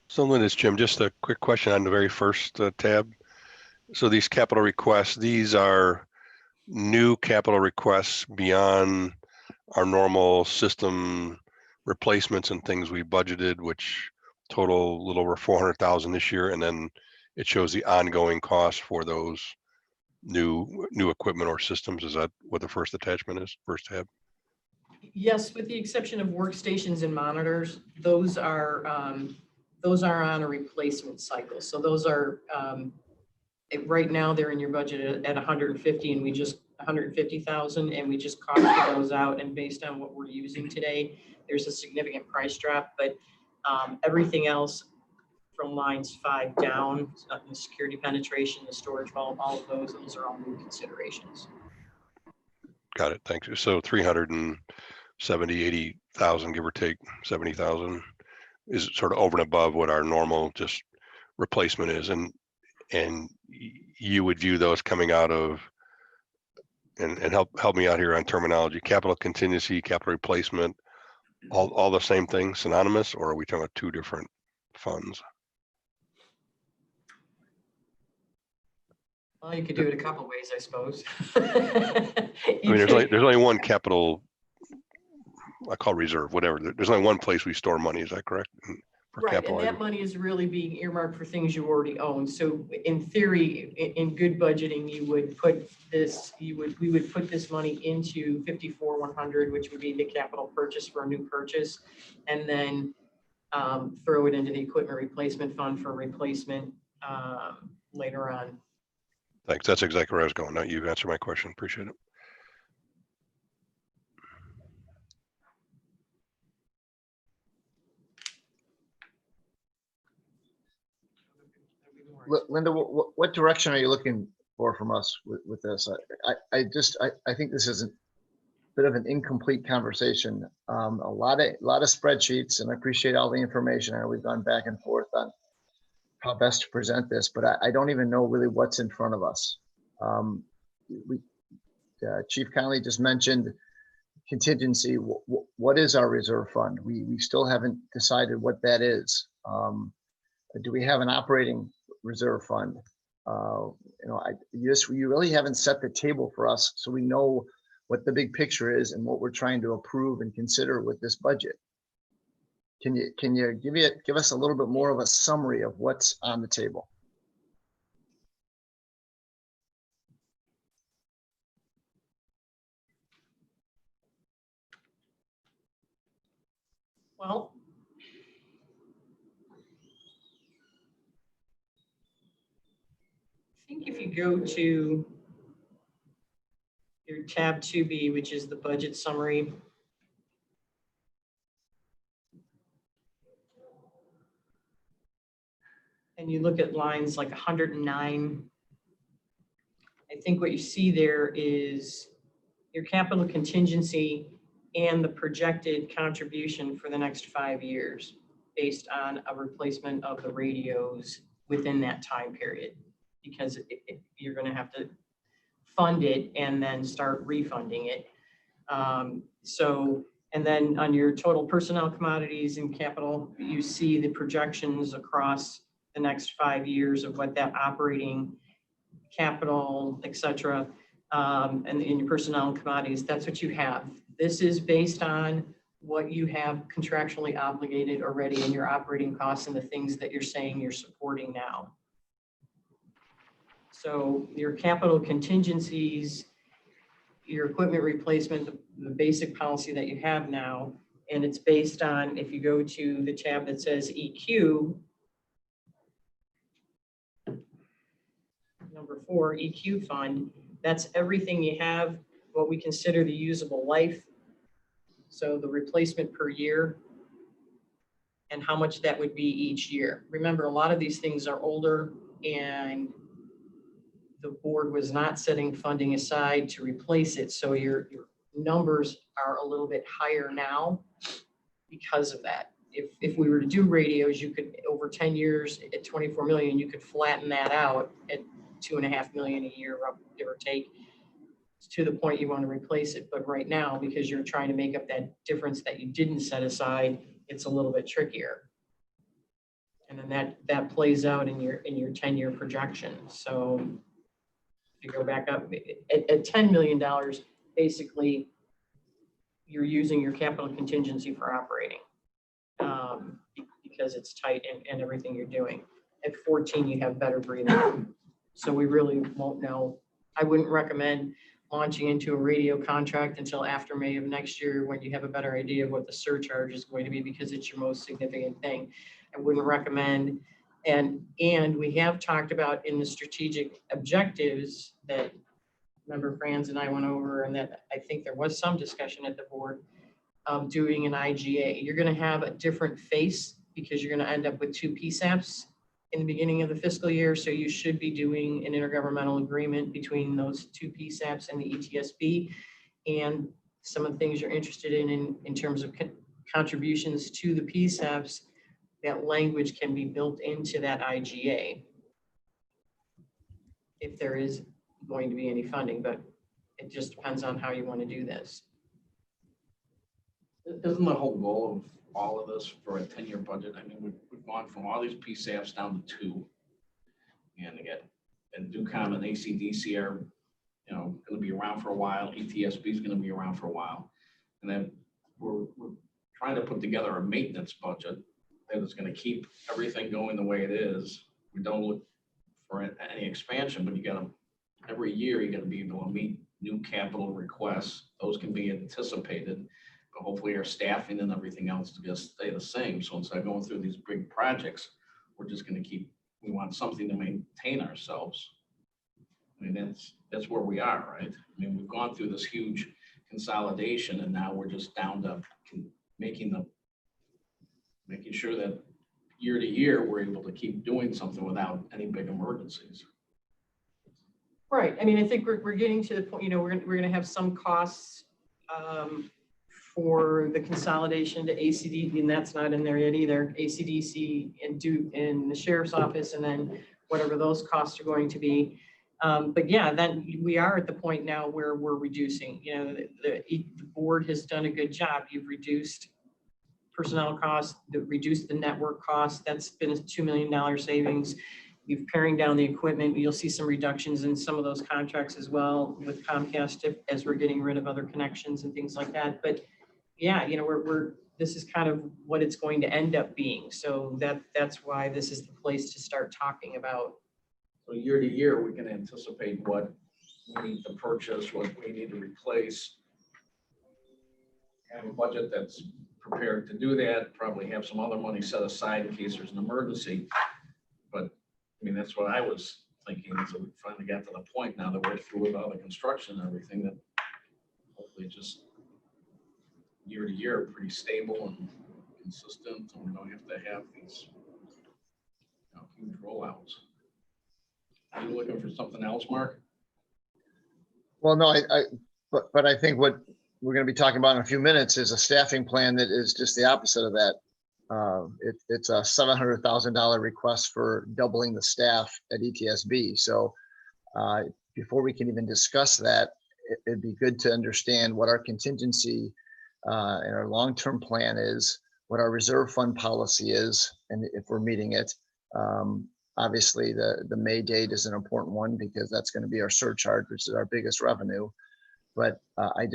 Speaker 10: So Linda, Jim, just a quick question on the very first tab. So these capital requests, these are new capital requests beyond our normal system replacements and things we budgeted, which total a little over 400,000 this year. And then it shows the ongoing cost for those new equipment or systems. Is that what the first attachment is, first tab?
Speaker 1: Yes, with the exception of workstations and monitors, those are on a replacement cycle. So those are, right now they're in your budget at 150 and 150,000, and we just costed those out. And based on what we're using today, there's a significant price drop, but everything else from lines 5 down, the security penetration, the storage vault, all of those are all new considerations.
Speaker 10: Got it. Thank you. So 370, 80,000, give or take 70,000 is sort of over and above what our normal just replacement is. And you would view those coming out of, and help me out here on terminology, capital contingency, capital replacement, all the same thing, synonymous, or are we talking about two different funds?
Speaker 1: Well, you could do it a couple ways, I suppose.
Speaker 10: I mean, there's only one capital, I call reserve, whatever. There's only one place we store money. Is that correct? For
Speaker 1: Right,
Speaker 10: capital
Speaker 1: and that
Speaker 10: items?
Speaker 1: money is really being earmarked for things you already own. So in theory, in good budgeting, we would put this money into 54-100, which would be the capital purchase for a new purchase, and then throw it into the equipment replacement fund for replacement later on.
Speaker 10: Thanks. That's exactly where I was going. Now you've answered my question. Appreciate it.
Speaker 9: Linda, what direction are you looking for from us with this? I think this is a bit of an incomplete conversation. A lot of spreadsheets, and I appreciate all the information. I know we've gone back and forth on how best to present this, but I don't even know really what's in front of us. Chief Conley just mentioned contingency. What is our reserve fund? We still haven't decided what that is. Do we have an operating reserve fund? You really haven't set the table for us, so we know what the big picture is and what we're trying to approve and consider with this budget. Can you give us a little bit more of a summary of what's on the table?
Speaker 1: Well, I think if you go to your tab 2B, which is the budget summary, and you look at lines like 109, I think what you see there is your capital contingency and the projected contribution for the next 5 years based on a replacement of the radios within that time period, because you're going to have to fund it and then start refunding it. So And then on your total personnel commodities and capital, you see the projections across the next 5 years of what that operating capital, et cetera, and in your personnel and commodities, that's what you have. This is based on what you have contractually obligated already in your operating costs and the things that you're saying you're supporting now. So your capital contingencies, your equipment replacement, the basic policy that you have now, and it's based on, if you go to the tab that says EQ, number 4, EQ fund, that's everything you have, what we consider the usable life. So the replacement per year and how much that would be each year. Remember, a lot of these things are older and the board was not setting funding aside to replace it. So your numbers are a little bit higher now because of that. If we were to do radios, you could, over 10 years at 24 million, you could flatten that out at 2.5 million a year, give or take, to the point you want to replace it. But right now, because you're trying to make up that difference that you didn't set aside, it's a little bit trickier. And then that plays out in your 10-year projection. So if you go back up at $10 million, basically you're using your capital contingency for operating because it's tight and everything you're doing. At 14, you have better breathing room. So we really won't know. I wouldn't recommend launching into a radio contract until after May of next year when you have a better idea of what the surcharge is going to be, because it's your most significant thing. I wouldn't recommend, and we have talked about in the strategic objectives that Member Franz and I went over, and that I think there was some discussion at the board of doing an IGA. You're going to have a different face because you're going to end up with 2 PSAPs in the beginning of the fiscal year. So you should be doing an intergovernmental agreement between those 2 PSAPs and the ETSB, and some of the things you're interested in terms of contributions to the PSAPs. That language can be built into that IGA if there is going to be any funding, but it just depends on how you want to do this.
Speaker 2: Isn't the whole goal of all of this for a 10-year budget? I mean, we've gone from all these PSAPs down to 2. And again, and DUCOM and ACDC are, going to be around for a while. ETSB is going to be around for a while. And then we're trying to put together a maintenance budget that is going to keep everything going the way it is. We don't look for any expansion, but you got to, every year, you got to be able to meet new capital requests. Those can be anticipated. Hopefully our staffing and everything else to just stay the same. So instead of going through these big projects, we're just going to we want something to maintain ourselves. I mean, that's where we are, right? I mean, we've gone through this huge consolidation and now we're just down to making sure that year to year, we're able to keep doing something without any big emergencies.
Speaker 1: Right. I mean, I think we're getting to the point, we're going to have some costs for the consolidation to ACD, and that's not in there yet either. ACDC and in the sheriff's office, and then whatever those costs are going to be. But yeah, then we are at the point now where we're reducing. The board has done a good job. You've reduced personnel costs, reduced the network costs. That's been a $2 million savings. You're paring down the equipment. You'll see some reductions in some of those contracts as well with Comcast as we're getting rid of other connections and things like that. But yeah, this is kind of what it's going to end up being. So that's why this is the place to start talking about.
Speaker 2: So year to year, we can anticipate what we need to purchase, what we need to replace. Have a budget that's prepared to do that, probably have some other money set aside in case there's an emergency. But I mean, that's what I was thinking. So we finally got to the point now that we're through with all the construction and everything, that hopefully just year to year pretty stable and consistent, and we don't have to have these huge rollouts. Are you looking for something else, Mark?
Speaker 9: Well, no, but I think what we're going to be talking about in a few minutes is a staffing plan that is just the opposite of that. It's a $700,000 request for doubling the staff at ETSB. So before we can even discuss that, it'd be good to understand what our contingency and our long-term plan is, what our reserve fund policy is, and if we're meeting it. Obviously, the May date is an important one because that's going to be our surcharge, which is our biggest revenue. But I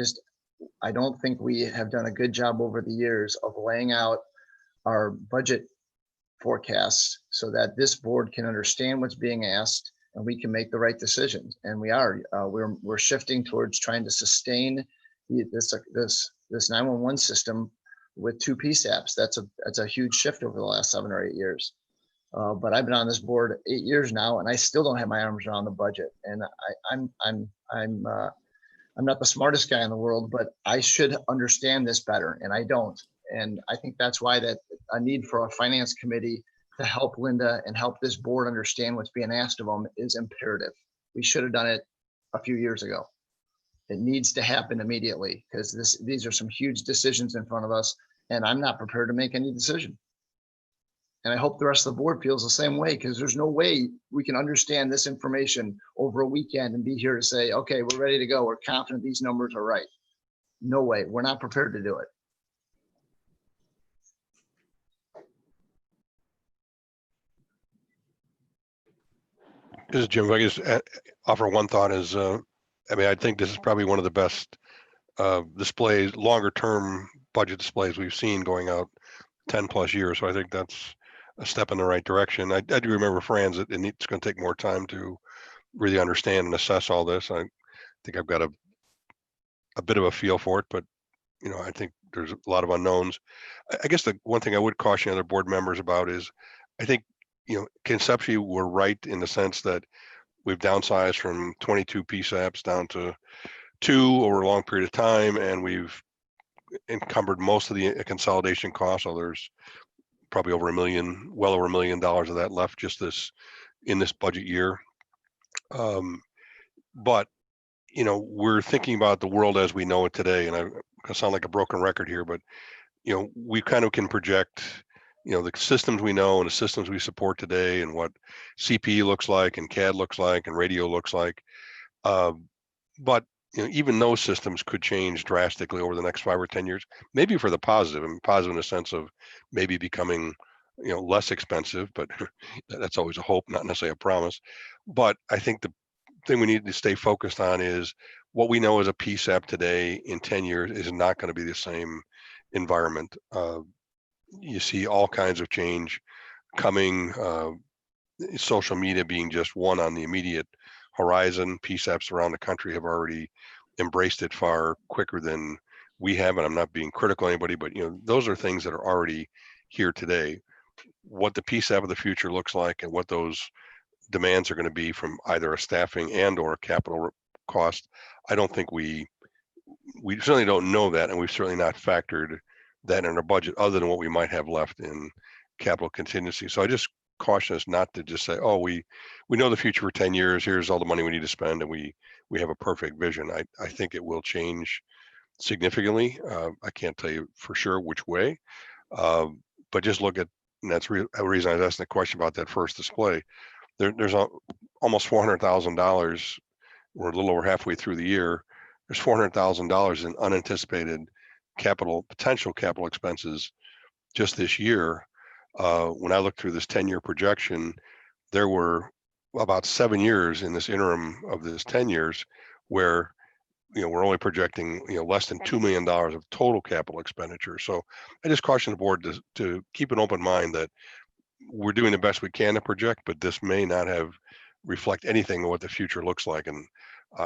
Speaker 9: don't think we have done a good job over the years of laying out our budget forecasts so that this board can understand what's being asked and we can make the right decisions. And we are. We're shifting towards trying to sustain this 911 system with 2 PSAPs. That's a huge shift over the last 7 or 8 years. But I've been on this board 8 years now, and I still don't have my arms around the budget. And I'm not the smartest guy in the world, but I should understand this better, and I don't. And I think that's why that a need for a finance committee to help Linda and help this board understand what's being asked of them is imperative. We should have done it a few years ago. It needs to happen immediately because these are some huge decisions in front of us, and I'm not prepared to make any decision. And I hope the rest of the board feels the same way, because there's no way we can understand this information over a weekend and be here to say, okay, we're ready to go. We're confident these numbers are right. No way. We're not prepared to do it.
Speaker 10: This is Jim. If I could just offer one thought is, I think this is probably one of the best displays, longer term budget displays we've seen going out 10 plus years. So I think that's a step in the right direction. I do remember, Franz, that it's going to take more time to really understand and assess all this. I think I've got a bit of a feel for it, but I think there's a lot of unknowns. I guess the one thing I would caution other board members about is, I think, conceptually we're right in the sense that we've downsized from 22 PSAPs down to 2 over a long period of time, and we've encumbered most of the consolidation costs. So there's probably over well over $1 million of that left just in this budget year. But we're thinking about the world as we know it today, and I sound like a broken record here, but we kind of can project the systems we know and the systems we support today, and what CPE looks like and CAD looks like and radio looks like. But even those systems could change drastically over the next 5 or 10 years, maybe for the positive. Positive in the sense of maybe becoming less expensive, but that's always a hope, not necessarily a promise. But I think the thing we need to stay focused on is what we know as a PSAP today in 10 years is not going to be the same environment. You see all kinds of change coming, social media being just one on the immediate horizon. PSAPs around the country have already embraced it far quicker than we have, and I'm not being critical of anybody, but those are things that are already here today. What the PSAP of the future looks like and what those demands are going to be from either a staffing and or a capital cost, I don't think we certainly don't know that, and we've certainly not factored that in our budget other than what we might have left in capital contingency. So I just caution us not to just say, oh, we know the future for 10 years, here's all the money we need to spend, and we have a perfect vision. I think it will change significantly. I can't tell you for sure which way, but just look at, and that's the reason I was asking the question about that first display. There's almost $400,000. We're a little over halfway through the year. There's $400,000 in unanticipated potential capital expenses just this year. When I looked through this 10-year projection, there were about 7 years in this interim of this 10 years where we're only projecting less than $2 million of total capital expenditure. So I just caution the board to keep an open mind that we're doing the best we can to project, but this may not reflect anything of what the future looks like. And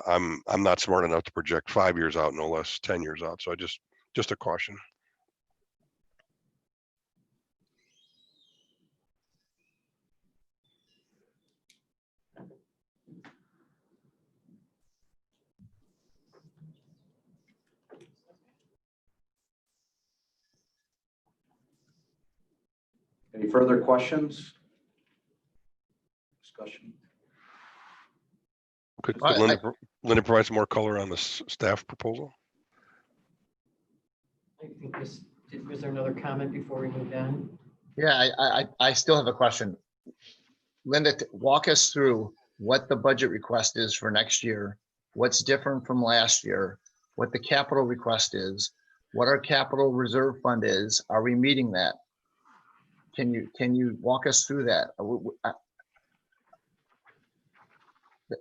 Speaker 10: I'm not smart enough to project 5 years out, no less 10 years out. So I just a caution.
Speaker 2: Any further questions? Discussion?
Speaker 10: Could
Speaker 9: I-
Speaker 10: Linda provide some more color on the staff proposal?
Speaker 1: I think was there another comment before we moved on?
Speaker 9: Yeah, I still have a question. Linda, walk us through what the budget request is for next year, what's different from last year, what the capital request is, what our capital reserve fund is. Are we meeting that? Can you walk us through that?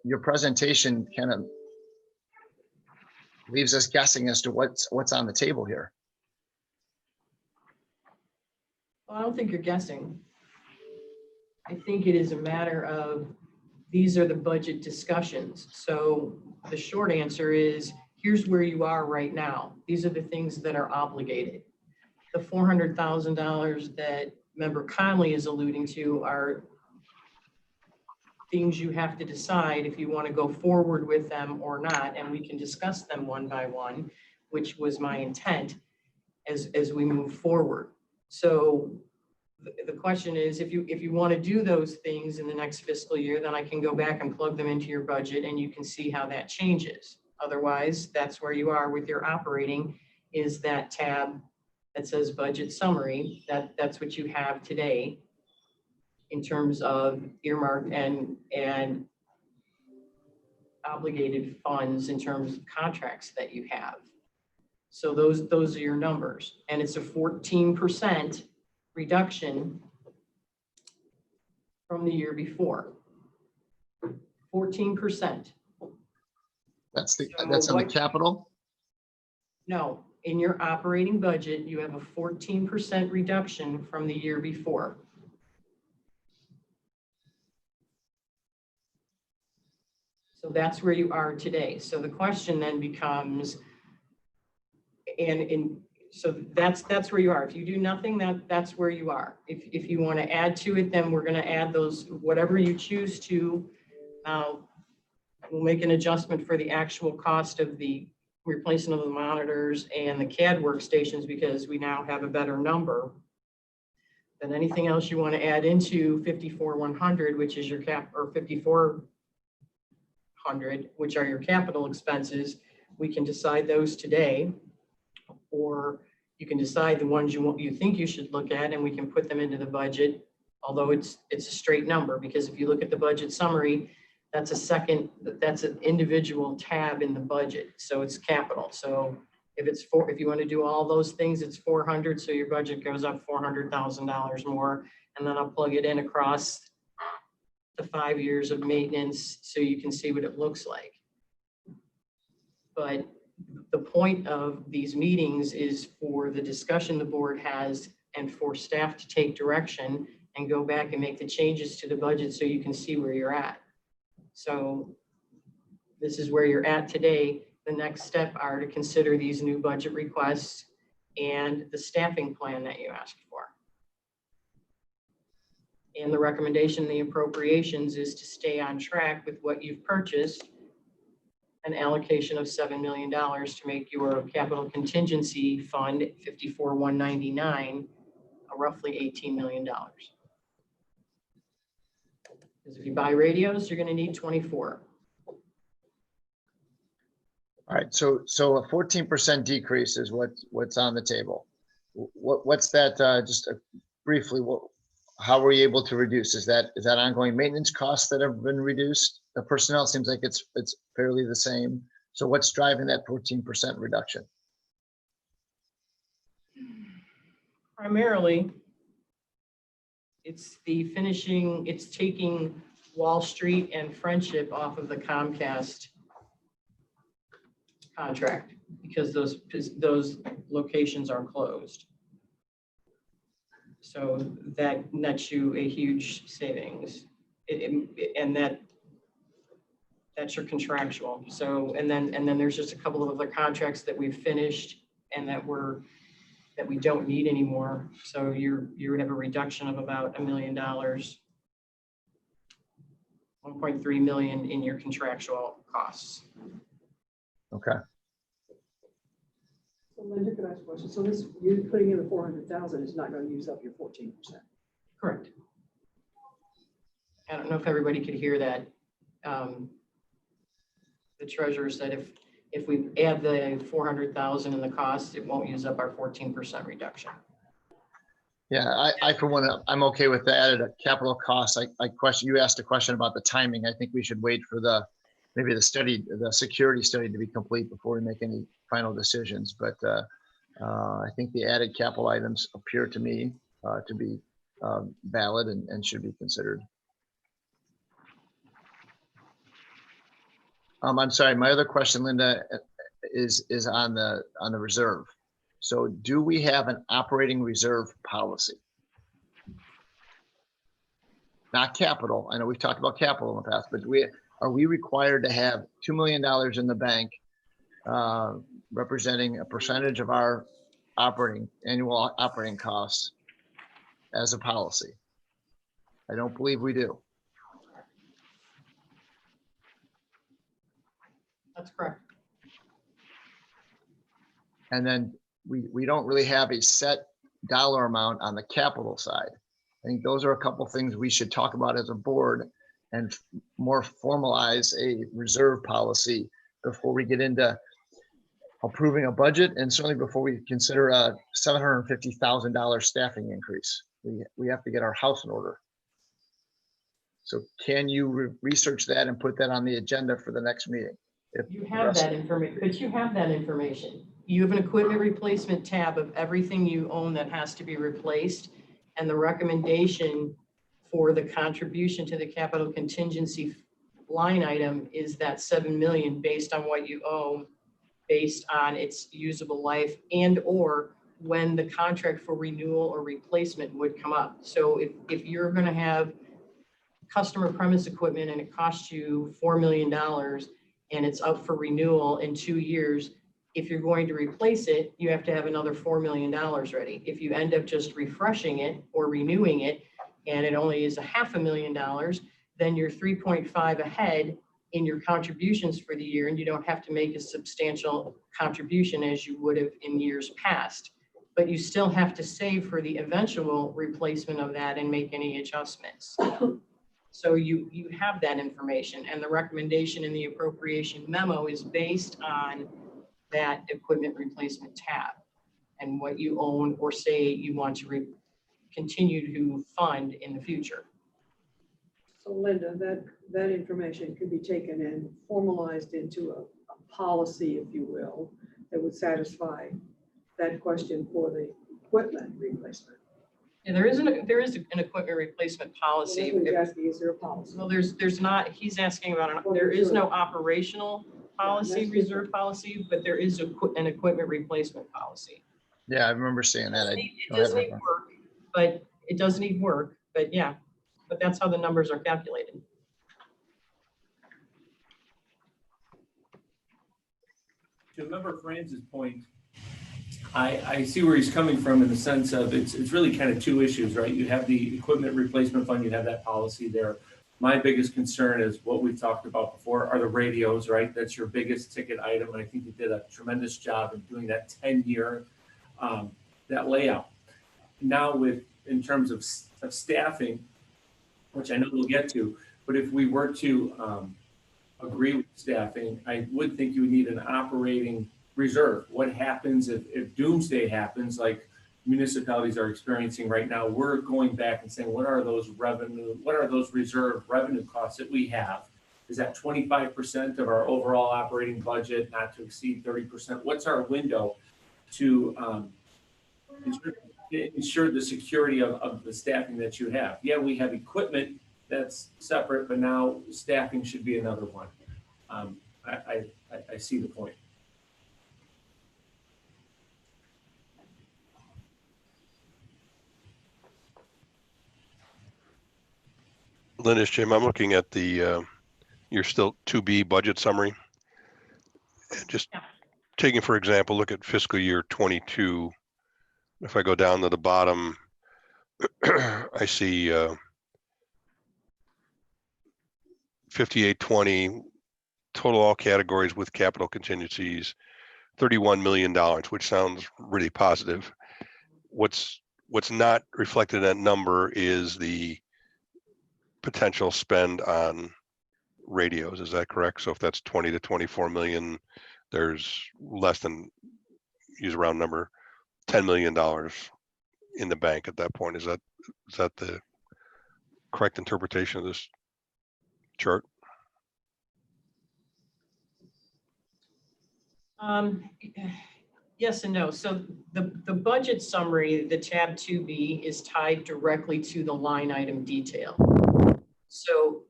Speaker 9: Your presentation kind of leaves us guessing as to what's on the table here.
Speaker 1: Well, I don't think you're guessing. I think it is a matter of, these are the budget discussions. So the short answer is, here's where you are right now. These are the things that are obligated. The $400,000 that Member Conley is alluding to are things you have to decide if you want to go forward with them or not, and we can discuss them one by one, which was my intent as we move forward. So the question is, if you want to do those things in the next fiscal year, then I can go back and plug them into your budget and you can see how that changes. Otherwise, that's where you are with your operating, is that tab that says budget summary. That's what you have today in terms of earmarked and obligated funds in terms of contracts that you have. So those are your numbers, and it's a 14% reduction from the year before. 14%.
Speaker 9: That's
Speaker 1: So
Speaker 9: on the
Speaker 1: what-
Speaker 9: capital?
Speaker 1: No, in your operating budget, you have a 14% reduction from the year before. So that's where you are today. So the question then becomes, so that's where you are. If you do nothing, that's where you are. If you want to add to it, then we're going to add those, whatever you choose to. We'll make an adjustment for the actual cost of the replacement of the monitors and the CAD workstations, because we now have a better number. Then anything else you want to add into 54,100, which is your cap, or 54,100, which are your capital expenses, we can decide those today. Or you can decide the ones you think you should look at, and we can put them into the budget, although it's a straight number, because if you look at the budget summary, that's an individual tab in the budget. So it's capital. So if you want to do all those things, it's 400. So your budget goes up $400,000 more, and then I'll plug it in across the 5 years of maintenance so you can see what it looks like. But the point of these meetings is for the discussion the board has and for staff to take direction and go back and make the changes to the budget so you can see where you're at. So this is where you're at today. The next step are to consider these new budget requests and the staffing plan that you asked for. And the recommendation in the appropriations is to stay on track with what you've purchased, an allocation of $7 million to make your capital contingency fund 54,199 roughly $18 million. Because if you buy radios, you're going to need 24.
Speaker 9: All right, so a 14% decrease is what's on the table. What's that? Just briefly, how were you able to reduce? Is that ongoing maintenance costs that have been reduced? The personnel seems like it's fairly the same. So what's driving that 14% reduction?
Speaker 1: Primarily, it's taking Wall Street and Friendship off of the Comcast contract because those locations are closed. So that nets you a huge savings, and that's your contractual. So and then there's just a couple of other contracts that we've finished and that we don't need anymore. So you're gonna have a reduction of about $1 million, 1.3 million in your contractual costs.
Speaker 9: Okay.
Speaker 12: So Linda, could I ask a question? So this, you putting in the 400,000 is not going to use up your 14%.
Speaker 1: Correct. I don't know if everybody could hear that. The treasurer said if we add the 400,000 in the cost, it won't use up our 14% reduction.
Speaker 9: Yeah, I for one, I'm okay with the added capital costs. You asked a question about the timing. I think we should wait for maybe the security study to be complete before we make any final decisions. But I think the added capital items appear to me to be valid and should be considered. I'm sorry, my other question, Linda, is on the reserve. So do we have an operating reserve policy? Not capital. I know we've talked about capital in the past, but are we required to have $2 million in the bank representing a percentage of our annual operating costs as a policy? I don't believe we do.
Speaker 1: That's correct.
Speaker 9: And then we don't really have a set dollar amount on the capital side. I think those are a couple things we should talk about as a board and more formalize a reserve policy before we get into approving a budget, and certainly before we consider a $750,000 staffing increase. We have to get our house in order. So can you research that and put that on the agenda for the next meeting?
Speaker 1: You have that information. Could you have that information? You have an equipment replacement tab of everything you own that has to be replaced. And the recommendation for the contribution to the capital contingency line item is that 7 million based on what you own, based on its usable life, and or when the contract for renewal or replacement would come up. So if you're going to have customer premise equipment and it costs you $4 million and it's up for renewal in 2 years, if you're going to replace it, you have to have another $4 million ready. If you end up just refreshing it or renewing it, and it only is $500,000, then you're 3.5 ahead in your contributions for the year, and you don't have to make a substantial contribution as you would have in years past. But you still have to save for the eventual replacement of that and make any adjustments. So you have that information, and the recommendation in the appropriation memo is based on that equipment replacement tab and what you own or say you want to continue to fund in the future.
Speaker 12: So Linda, that information could be taken and formalized into a policy, if you will, that would satisfy that question for the equipment replacement.
Speaker 1: And there is an equipment replacement policy.
Speaker 12: Well, that's what he's asking, is there a policy?
Speaker 1: Well, there's not, he's asking about, there is no operational policy, reserve policy, but there is an equipment replacement policy.
Speaker 9: Yeah, I remember seeing that.
Speaker 1: It doesn't need work, but it does need work, but yeah, but that's how the numbers are calculated.
Speaker 13: To remember Franz's point, I see where he's coming from in the sense of it's really kind of two issues, right? You have the equipment replacement fund, you have that policy there. My biggest concern is what we've talked about before are the radios, right? That's your biggest ticket item. And I think you did a tremendous job in doing that 10-year, that layout. Now in terms of staffing, which I know we'll get to, but if we were to agree with staffing, I would think you would need an operating reserve. What happens if doomsday happens, like municipalities are experiencing right now? We're going back and saying, what are those reserve revenue costs that we have? Is that 25% of our overall operating budget, not to exceed 30%? What's our window to ensure the security of the staffing that you have? Yeah, we have equipment that's separate, but now staffing should be another one. I see the point.
Speaker 10: Linus, Jim, I'm looking at the your still 2B budget summary. And just taking, for example, look at fiscal year 22. If I go down to the bottom, I see 5820 total all categories with capital contingencies, $31 million, which sounds really positive. What's not reflected in that number is the potential spend on radios. Is that correct? So if that's 20 to 24 million, there's less than, use a round number, $10 million in the bank at that point. Is that the correct interpretation of this chart?
Speaker 1: Yes and no. So the budget summary, the tab 2B is tied directly to the line item detail. So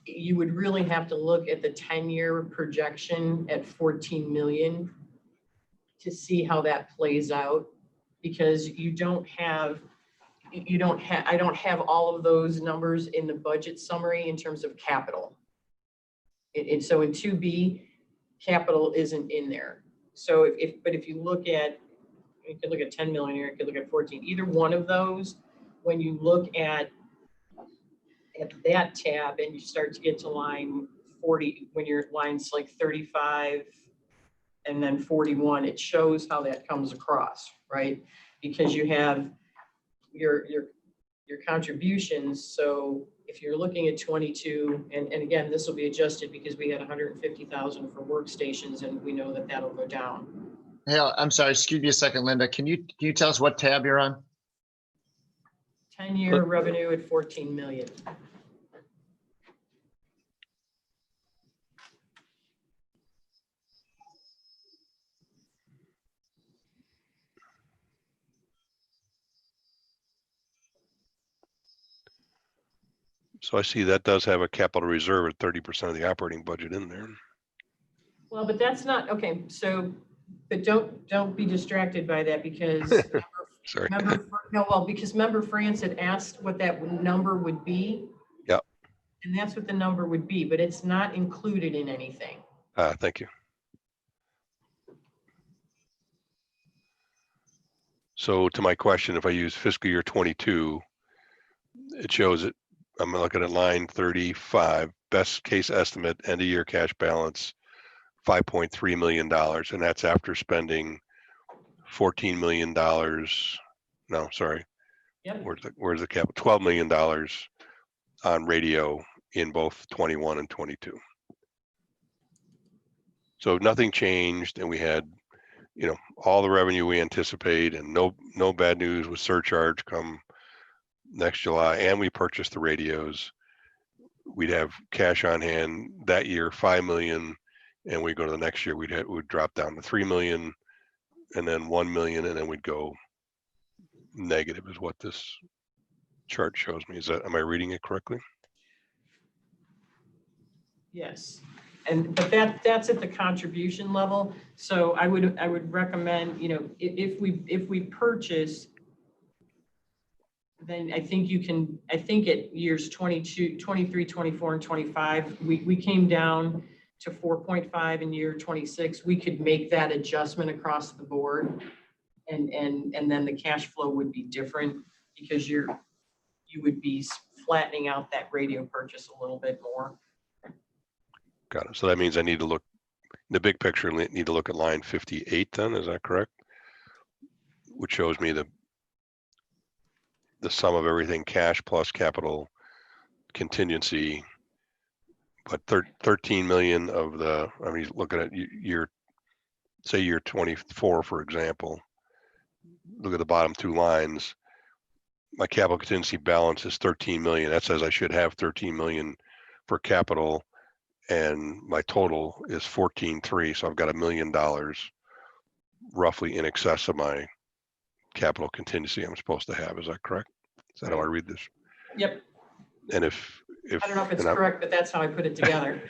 Speaker 1: you would really have to look at the 10-year projection at 14 million to see how that plays out, because I don't have all of those numbers in the budget summary in terms of capital. So in 2B, capital isn't in there. So if you look at, you could look at 10 million here, you could look at 14, either one of those, when you look at that tab and you start to get to line 40, when your line's like 35 and then 41, it shows how that comes across, right? Because you have your contributions. So if you're looking at 22, and again, this will be adjusted because we had 150,000 for workstations and we know that that'll go down.
Speaker 9: Hey, I'm sorry, excuse me a second, Linda. Can you tell us what tab you're on?
Speaker 1: 10-year revenue at 14 million.
Speaker 10: So I see that does have a capital reserve at 30% of the operating budget in there.
Speaker 1: Well, but that's not, okay, so, but don't be distracted by that because
Speaker 10: Sorry.
Speaker 1: because member France had asked what that number would be.
Speaker 10: Yep.
Speaker 1: And that's what the number would be, but it's not included in anything.
Speaker 10: Thank you. So to my question, if I use fiscal year 22, it shows it, I'm looking at line 35, best case estimate, end of year cash balance, $5.3 million. And that's after spending $14 million. No, sorry.
Speaker 1: Yep.
Speaker 10: Where's the cap? $12 million on radio in both 21 and 22. So nothing changed, and we had, all the revenue we anticipate, and no bad news with surcharge come next July, and we purchased the radios. We'd have cash on hand that year, 5 million, and we go to the next year, we'd drop down to 3 million, and then 1 million, and then we'd go negative is what this chart shows me. Am I reading it correctly?
Speaker 1: Yes. But that's at the contribution level. So I would recommend, if we purchase, then I think at years 22, 23, 24, and 25, we came down to 4.5 in year 26. We could make that adjustment across the board, and then the cash flow would be different because you would be flattening out that radio purchase a little bit more.
Speaker 10: Got it. So that means I need to look, the big picture, need to look at line 58 then, is that correct? Which shows me the sum of everything, cash plus capital contingency, but 13 million of the, looking at year 24, for example, look at the bottom two lines. My capital contingency balance is 13 million. That says I should have 13 million for capital, and my total is 14.3. So I've got $1 million roughly in excess of my capital contingency I'm supposed to have. Is that correct? Is that how I read this?
Speaker 1: Yep.
Speaker 10: And if
Speaker 1: I don't know if it's correct, but that's how I put it together.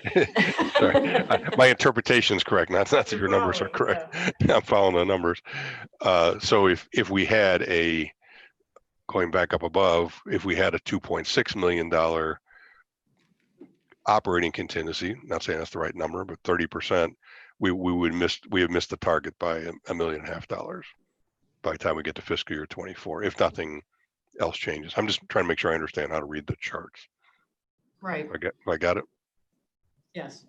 Speaker 10: Sorry, my interpretation is correct. Not that your numbers are correct. Yeah. I'm following the numbers. So if we had going back up above, if we had a $2.6 million operating contingency, not saying that's the right number, but 30%, we have missed the target by $1.5 million by the time we get to fiscal year 24, if nothing else changes. I'm just trying to make sure I understand how to read the charts.
Speaker 1: Right.
Speaker 10: I got it.
Speaker 1: Yes.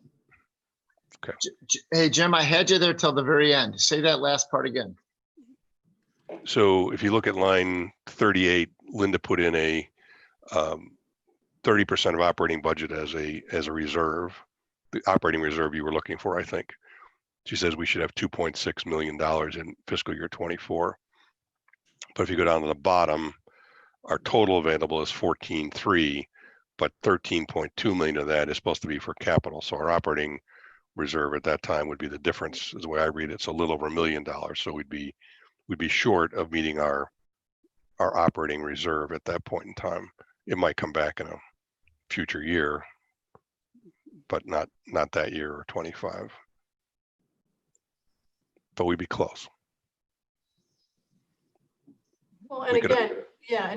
Speaker 10: Okay.
Speaker 9: Hey, Jim, I had you there till the very end. Say that last part again.
Speaker 10: So if you look at line 38, Linda put in a 30% of operating budget as a reserve, the operating reserve you were looking for, I think. She says we should have $2.6 million in fiscal year 24. But if you go down to the bottom, our total available is 14.3, but 13.2 million of that is supposed to be for capital. So our operating reserve at that time would be the difference, is the way I read it. It's a little over $1 million. So we'd be short of meeting our operating reserve at that point in time. It might come back in a future year, but not that year or 25. But we'd be close.
Speaker 1: Well, and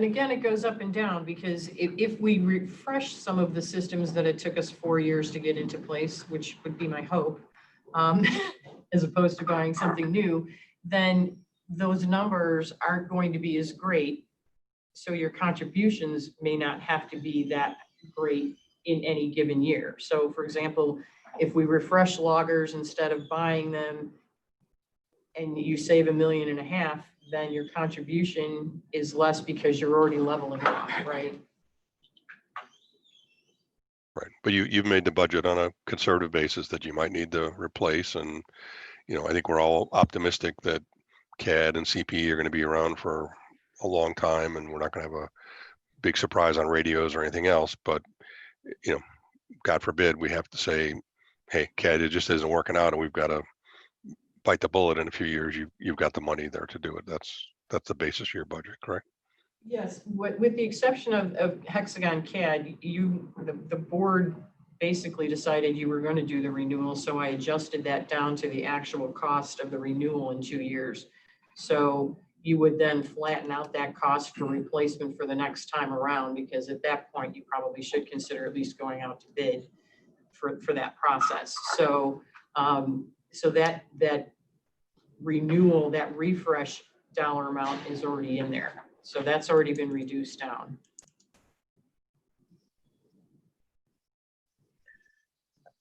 Speaker 1: again, it goes up and down because if we refresh some of the systems that it took us 4 years to get into place, which would be my hope, as opposed to buying something new, then those numbers aren't going to be as great. So your contributions may not have to be that great in any given year. So for example, if we refresh loggers instead of buying them and you save $1.5 million, then your contribution is less because you're already leveling off, right?
Speaker 10: Right. But you've made the budget on a conservative basis that you might need to replace. And, I think we're all optimistic that CAD and CPE are going to be around for a long time, and we're not going to have a big surprise on radios or anything else. But, God forbid we have to say, hey, CAD, it just isn't working out and we've got to bite the bullet in a few years. You've got the money there to do it. That's the basis of your budget, correct?
Speaker 1: Yes, with the exception of Hexagon CAD, the board basically decided you were going to do the renewal. So I adjusted that down to the actual cost of the renewal in 2 years. So you would then flatten out that cost for replacement for the next time around, because at that point you probably should consider at least going out to bid for that process. So so that renewal, that refresh dollar amount is already in there. So that's already been reduced down.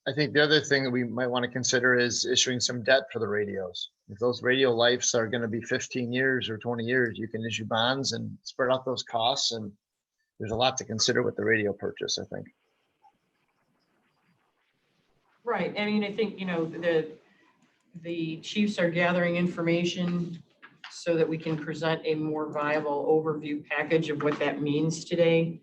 Speaker 9: I think the other thing that we might want to consider is issuing some debt for the radios. If those radio lives are going to be 15 years or 20 years, you can issue bonds and spread out those costs. And there's a lot to consider with the radio purchase, I think.
Speaker 1: Right. I mean, I think, the chiefs are gathering information so that we can present a more viable overview package of what that means today.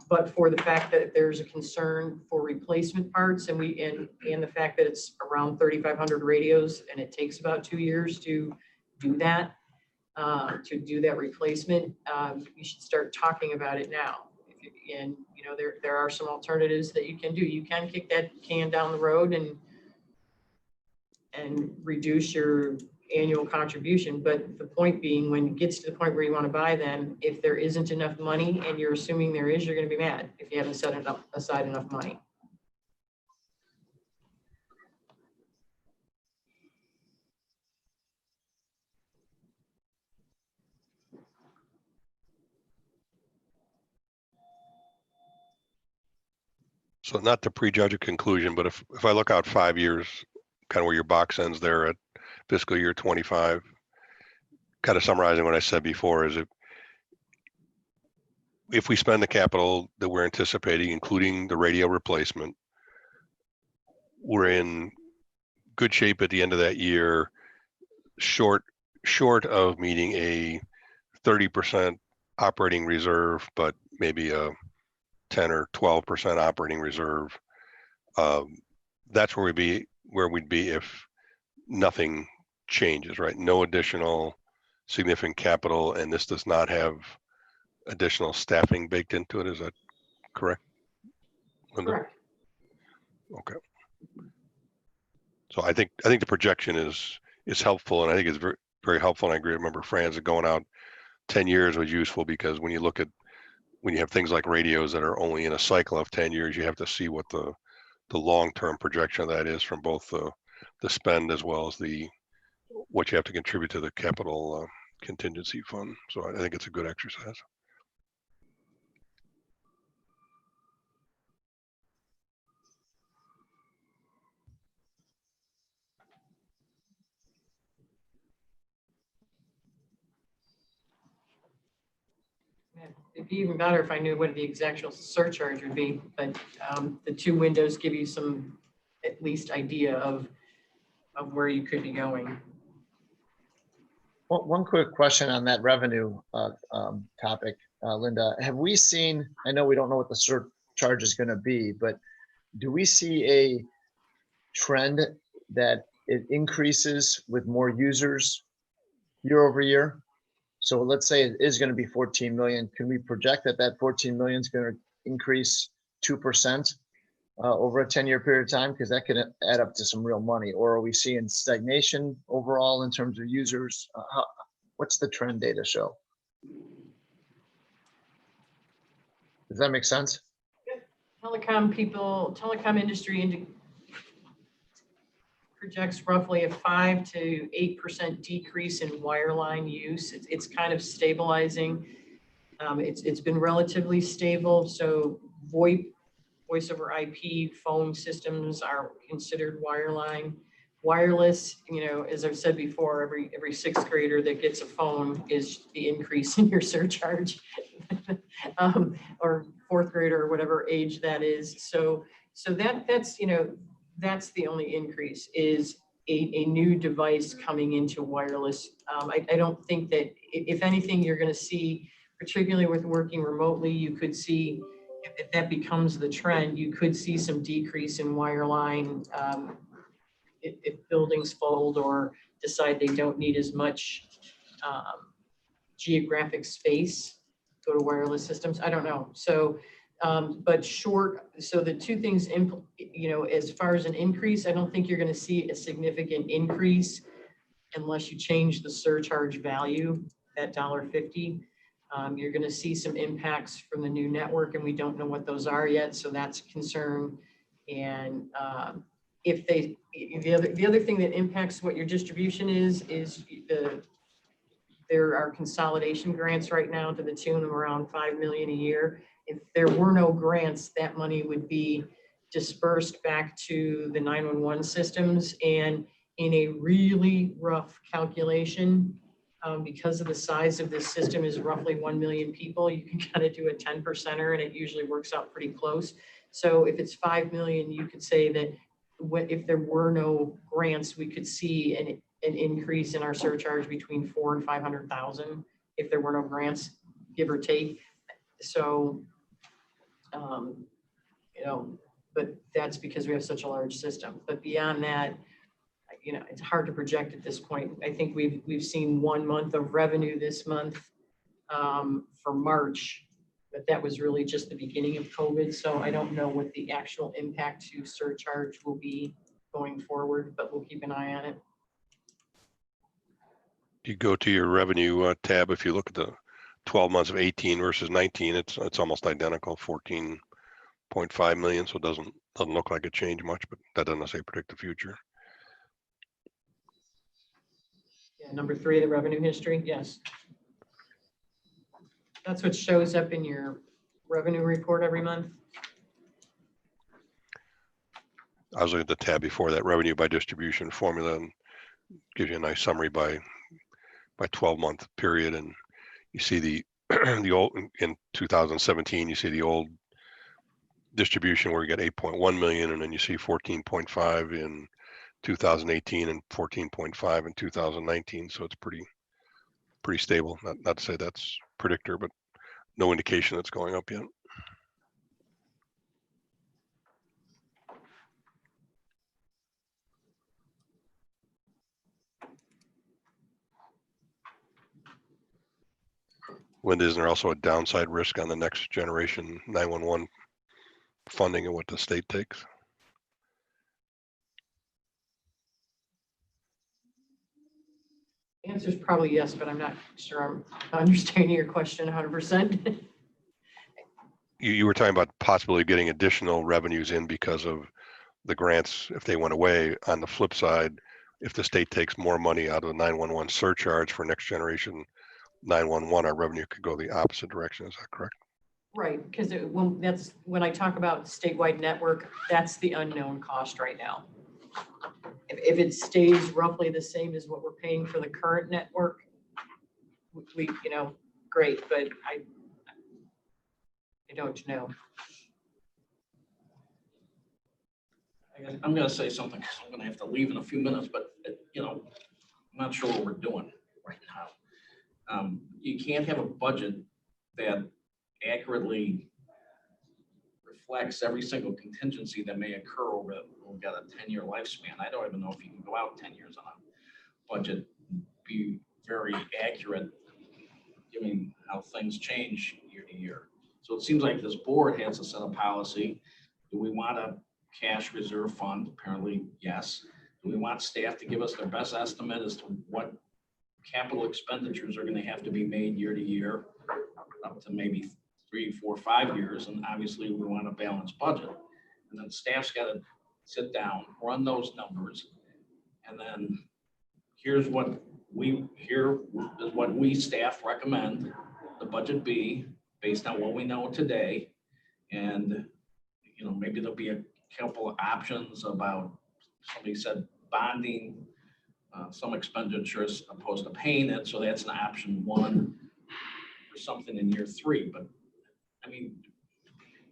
Speaker 1: But for the fact that there's a concern for replacement parts and the fact that it's around 3,500 radios and it takes about 2 years to do that replacement, you should start talking about it now. And there are some alternatives that you can do. You can kick that can down the road and reduce your annual contribution. But the point being, when it gets to the point where you want to buy them, if there isn't enough money, and you're assuming there is, you're going to be mad if you haven't set aside enough money.
Speaker 10: So not to prejudge a conclusion, but if I look out 5 years, kind of where your box ends there at fiscal year 25, kind of summarizing what I said before, is if we spend the capital that we're anticipating, including the radio replacement, we're in good shape at the end of that year, short of meeting a 30% operating reserve, but maybe a 10 or 12% operating reserve. That's where we'd be if nothing changes, right? No additional significant capital, and this does not have additional staffing baked into it. Is that correct, Linda?
Speaker 1: Correct.
Speaker 10: Okay. So I think the projection is helpful, and I think it's very, very helpful. And I agree. I remember Franz going out 10 years was useful, because when you have things like radios that are only in a cycle of 10 years, you have to see what the long-term projection of that is from both the spend as well as what you have to contribute to the capital contingency fund. So I think it's a good exercise.
Speaker 1: It'd be even better if I knew what the actual surcharge would be, but the 2 windows give you some at least idea of where you could be going.
Speaker 9: One quick question on that revenue topic, Linda. Have we seen, I know we don't know what the surcharge is going to be, but do we see a trend that it increases with more users year over year? So let's say it is going to be 14 million. Can we project that that 14 million is going to increase 2% over a 10-year period of time? Because that could add up to some real money. Or are we seeing stagnation overall in terms of users? What's the trend data show? Does that make sense?
Speaker 1: Telecom industry projects roughly a 5 to 8% decrease in wireline use. It's kind of stabilizing. It's been relatively stable. So voice over IP phone systems are considered wireline. Wireless, as I've said before, every sixth grader that gets a phone is the increase in your surcharge, or fourth grader or whatever age that is. So that's the only increase, is a new device coming into wireless. I don't think that, if anything, you're going to see, particularly with working remotely, you could see, if that becomes the trend, you could see some decrease in wireline. If buildings fold or decide they don't need as much geographic space, go to wireless systems. I don't know. So, but so the two things, as far as an increase, I don't think you're going to see a significant increase unless you change the surcharge value, that $1.50. You're going to see some impacts from the new network, and we don't know what those are yet. So that's a concern. And the other thing that impacts what your distribution is there are consolidation grants right now to the tune of around $5 million a year. If there were no grants, that money would be dispersed back to the 911 systems. And in a really rough calculation, because of the size of this system is roughly 1 million people, you can kind of do a 10%er, and it usually works out pretty close. So if it's 5 million, you could say that if there were no grants, we could see an increase in our surcharge between 400,000 and 500,000 if there were no grants, give or take. So, but that's because we have such a large system. But beyond that, it's hard to project at this point. I think we've seen 1 month of revenue this month for March, but that was really just the beginning of COVID. So I don't know what the actual impact to surcharge will be going forward, but we'll keep an eye on it.
Speaker 10: You go to your revenue tab, if you look at the 12 months of 18 versus 19, it's almost identical, 14.5 million. So it doesn't look like it changed much, but that doesn't necessarily predict the future.
Speaker 1: Yeah, number 3, the revenue history. Yes. That's what shows up in your revenue report every month.
Speaker 10: I was looking at the tab before that, revenue by distribution formula, and gives you a nice summary by 12-month period. And you see the old, in 2017, you see the old distribution where you got 8.1 million, and then you see 14.5 in 2018 and 14.5 in 2019. So it's pretty stable. Not to say that's predictor, but no indication that's going up yet. Linda, isn't there also a downside risk on the next generation 911 funding and what the state takes?
Speaker 1: The answer is probably yes, but I'm not sure I'm understanding your question 100%.
Speaker 10: You were talking about possibly getting additional revenues in because of the grants if they went away. On the flip side, if the state takes more money out of the 911 surcharge for next generation 911, our revenue could go the opposite direction. Is that correct?
Speaker 1: Right, because when I talk about statewide network, that's the unknown cost right now. If it stays roughly the same as what we're paying for the current network, we great, but I don't know.
Speaker 7: I'm going to say something. I'm going to have to leave in a few minutes, but I'm not sure what we're doing right now. You can't have a budget that accurately reflects every single contingency that may occur over, we've got a 10-year lifespan. I don't even know if you can go out 10 years on a budget, be very accurate, given how things change year to year. So it seems like this board has a set of policy. Do we want a cash reserve fund? Apparently, yes. Do we want staff to give us their best estimate as to what capital expenditures are going to have to be made year to year, up to maybe 3, 4, 5 years? And obviously, we want a balanced budget. And then staff's got to sit down, run those numbers, and then here's what we staff recommend the budget be based on what we know today. And, you know, maybe there'll be a couple of options about, somebody said bonding some expenditures opposed to paying it. So that's an option 1 or something in year 3. But I mean,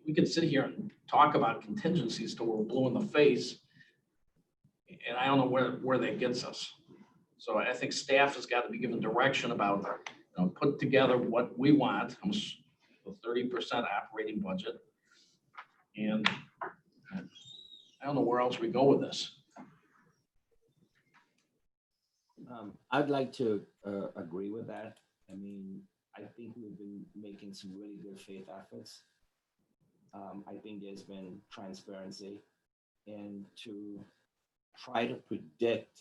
Speaker 7: we could sit here and talk about contingencies till we're blue in the face. And I don't know where that gets us. So I think staff has got to be given direction about, you know, put together what we want, the 30% operating budget. And I don't know where else we go with this.
Speaker 14: I'd like to agree with that. I mean, I think we've been making some really good faith efforts. I think there's been transparency, and to try to predict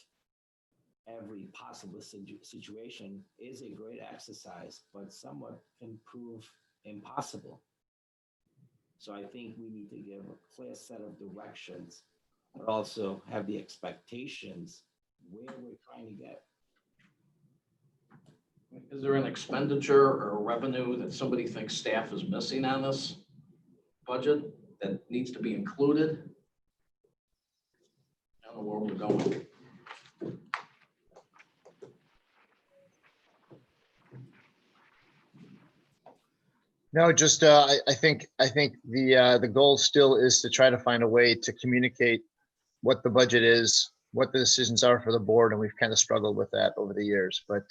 Speaker 14: every possible situation is a great exercise, but somewhat can prove impossible. So I think we need to give a clear set of directions, but also have the expectations where we're trying to get.
Speaker 7: Is there an expenditure or a revenue that somebody thinks staff is missing on this budget that needs to be included? I don't know where we're going.
Speaker 9: No, just I think the goal still is to try to find a way to communicate what the budget is, what the decisions are for the board, and we've kind of struggled with that over the years. But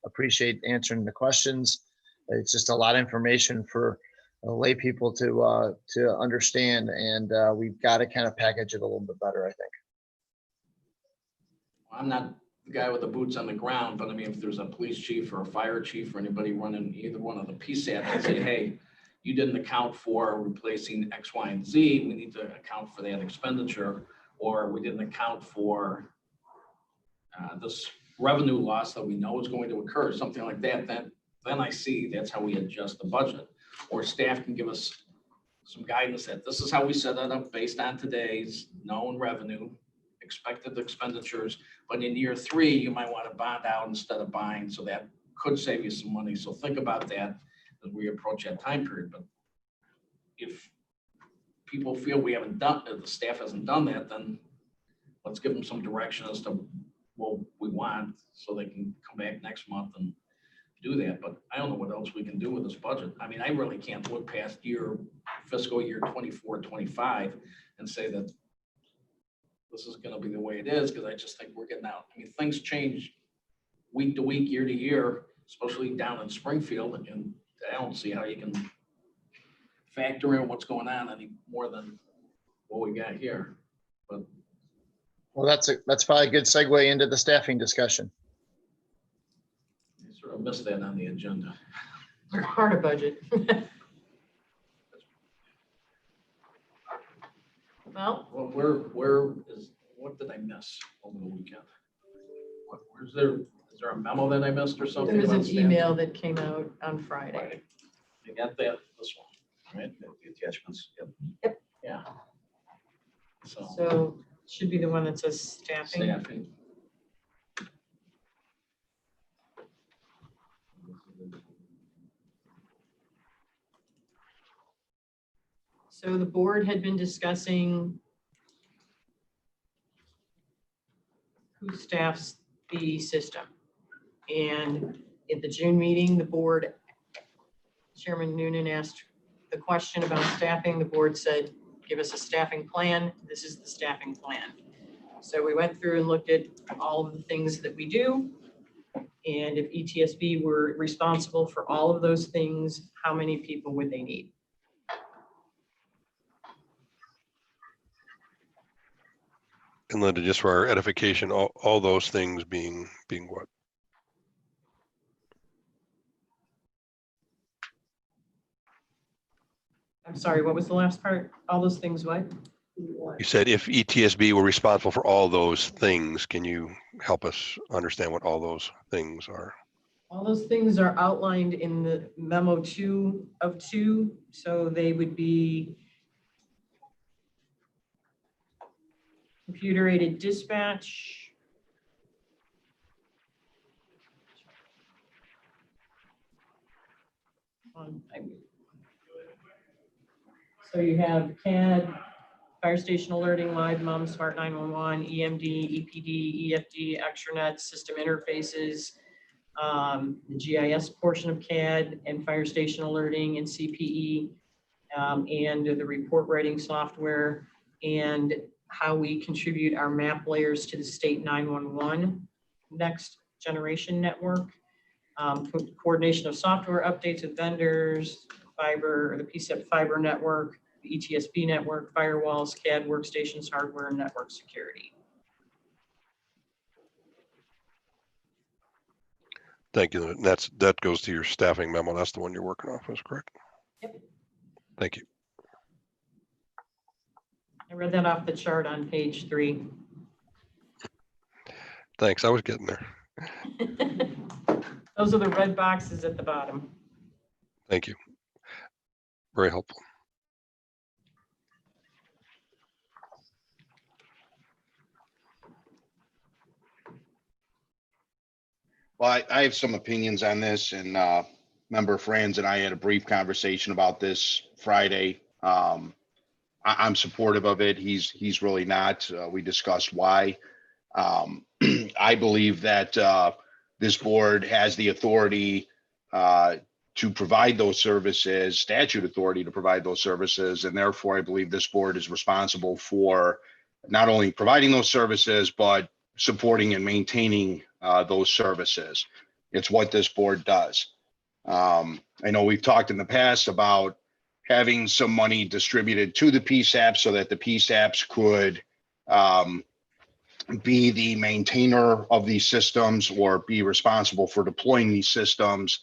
Speaker 9: appreciate answering the questions. It's just a lot of information for lay people to understand, and we've got to kind of package it a little bit better, I think.
Speaker 7: I'm not the guy with the boots on the ground, but I mean, if there's a police chief or a fire chief or anybody running either one of the PSAT and say, hey, you didn't account for replacing X, Y, and Z, we need to account for that expenditure, or we didn't account for this revenue loss that we know is going to occur, something like that, then I see that's how we adjust the budget. Or staff can give us some guidance that this is how we set it up based on today's known revenue, expected expenditures, but in year 3, you might want to bond out instead of buying, so that could save you some money. So think about that as we approach that time period. But if people feel we haven't done, if the staff hasn't done that, then let's give them some direction as to what we want so they can come back next month and do that. But I don't know what else we can do with this budget. I mean, I really can't look past fiscal year 24, 25 and say that this is going to be the way it is, because I just think we're getting out. I mean, things change week to week, year to year, especially down in Springfield, and I don't see how you can factor in what's going on any more than what we got here. But
Speaker 9: well, that's probably a good segue into the staffing discussion.
Speaker 7: I sort of missed that on the agenda.
Speaker 1: It's part of budget. Well,
Speaker 7: What did I miss over the weekend? Is there a memo that I missed or something?
Speaker 1: there was
Speaker 7: about
Speaker 1: an
Speaker 7: staffing?
Speaker 1: email that came out on Friday.
Speaker 7: I got that, this one, right?
Speaker 2: The attachments.
Speaker 7: Yeah. So
Speaker 1: So should be the one that says staffing.
Speaker 7: staffing.
Speaker 1: So the board had been discussing who staffs the system. And at the June meeting, the board, Chairman Noonan asked the question about staffing. The board said, give us a staffing plan. This is the staffing plan. So we went through and looked at all of the things that we do. And if ETSB were responsible for all of those things, how many people would they need?
Speaker 10: And Linda, just for our edification, all those things being what?
Speaker 1: I'm sorry, what was the last part? All those things, what?
Speaker 10: You said if ETSB were responsible for all those things, can you help us understand what all those things are?
Speaker 1: All those things are outlined in the memo 2 of 2, so they would be computer-aided dispatch, so you have CAD, fire station alerting, live mom, smart 911, EMD, EPD, EFD, extranet, system interfaces, the GIS portion of CAD and fire station alerting and CPE, and the report writing software, and how we contribute our map layers to the state 911 next generation network, coordination of software updates with vendors, fiber, or the PCEP fiber network, the ETSB network, firewalls, CAD workstations, hardware, and network security.
Speaker 10: Thank you. And that goes to your staffing memo. That's the one you're working off, is correct?
Speaker 1: Yep.
Speaker 10: Thank you.
Speaker 1: I read that off the chart on page 3.
Speaker 10: Thanks. I was getting there.
Speaker 1: Those are the red boxes at the bottom.
Speaker 10: Thank you. Very helpful.
Speaker 4: Well, I have some opinions on this, and member Franz and I had a brief conversation about this Friday. I'm supportive of it. He's really not. We discussed why. I believe that this board has the authority to provide those services, statute authority to provide those services, and therefore I believe this board is responsible for not only providing those services, but supporting and maintaining those services. It's what this board does. I know we've talked in the past about having some money distributed to the PSAPs so that the PSAPs could be the maintainer of these systems or be responsible for deploying these systems,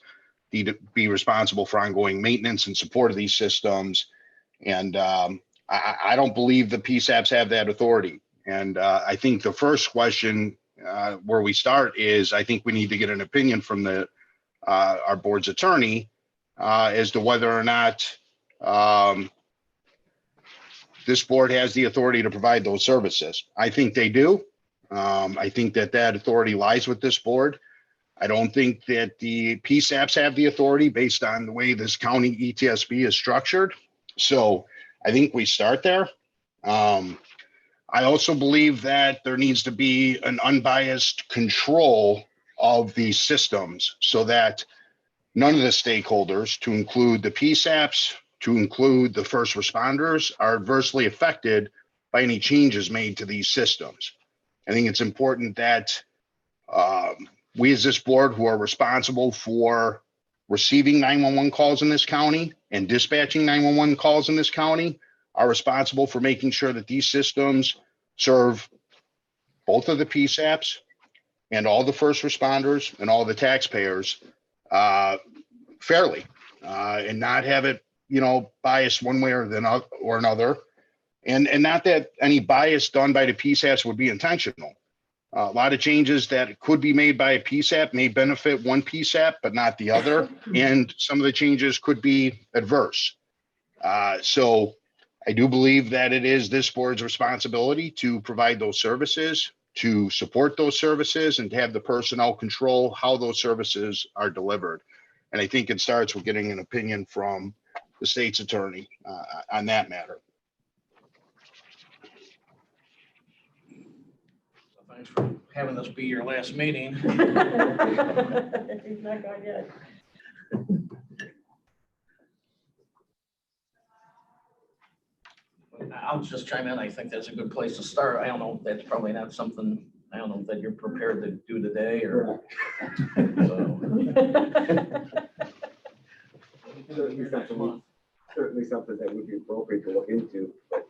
Speaker 4: be responsible for ongoing maintenance and support of these systems. And I don't believe the PSAPs have that authority. And I think the first question where we start is, I think we need to get an opinion from our board's attorney as to whether or not this board has the authority to provide those services. I think they do. I think that authority lies with this board. I don't think that the PSAPs have the authority based on the way this county ETSB is structured. So I think we start there. I also believe that there needs to be an unbiased control of these systems so that none of the stakeholders, to include the PSAPs, to include the first responders, are adversely affected by any changes made to these systems. I think it's important that we as this board, who are responsible for receiving 911 calls in this county and dispatching 911 calls in this county, are responsible for making sure that these systems serve both of the PSAPs and all the first responders and all the taxpayers fairly, and not have it, biased one way or another. And not that any bias done by the PSAPs would be intentional. A lot of changes that could be made by a PSAP may benefit one PSAP, but not the other. And some of the changes could be adverse. So I do believe that it is this board's responsibility to provide those services, to support those services, and to have the personnel control how those services are delivered. And I think it starts with getting an opinion from the state's attorney on that matter.
Speaker 7: Thanks for having this be your last meeting.
Speaker 1: He's not gone yet.
Speaker 7: I'll just chime in. I think that's a good place to start. I don't know if that's probably not something, I don't know that you're prepared to do today or.
Speaker 5: Certainly something that would be appropriate to look into, but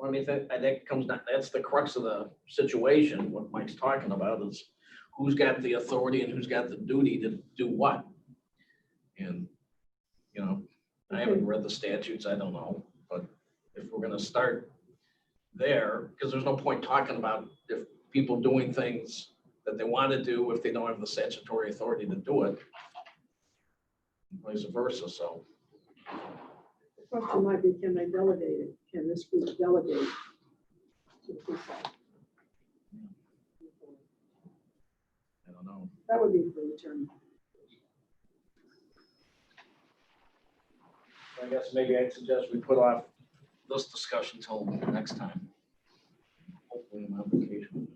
Speaker 7: I mean, I think comes down, that's the crux of the situation. What Mike's talking about is who's got the authority and who's got the duty to do what. And, you know, I haven't read the statutes, I don't know, but if we're gonna start there, because there's no point talking about if people doing things that they want to do if they don't have the statutory authority to do it, vice versa, so.
Speaker 12: The question might be, can they delegate it? Can this group delegate to the police?
Speaker 7: I don't know.
Speaker 12: That would be for the attorney.
Speaker 7: I guess maybe I'd suggest we put off this discussion till next time. Hopefully I'm on vacation.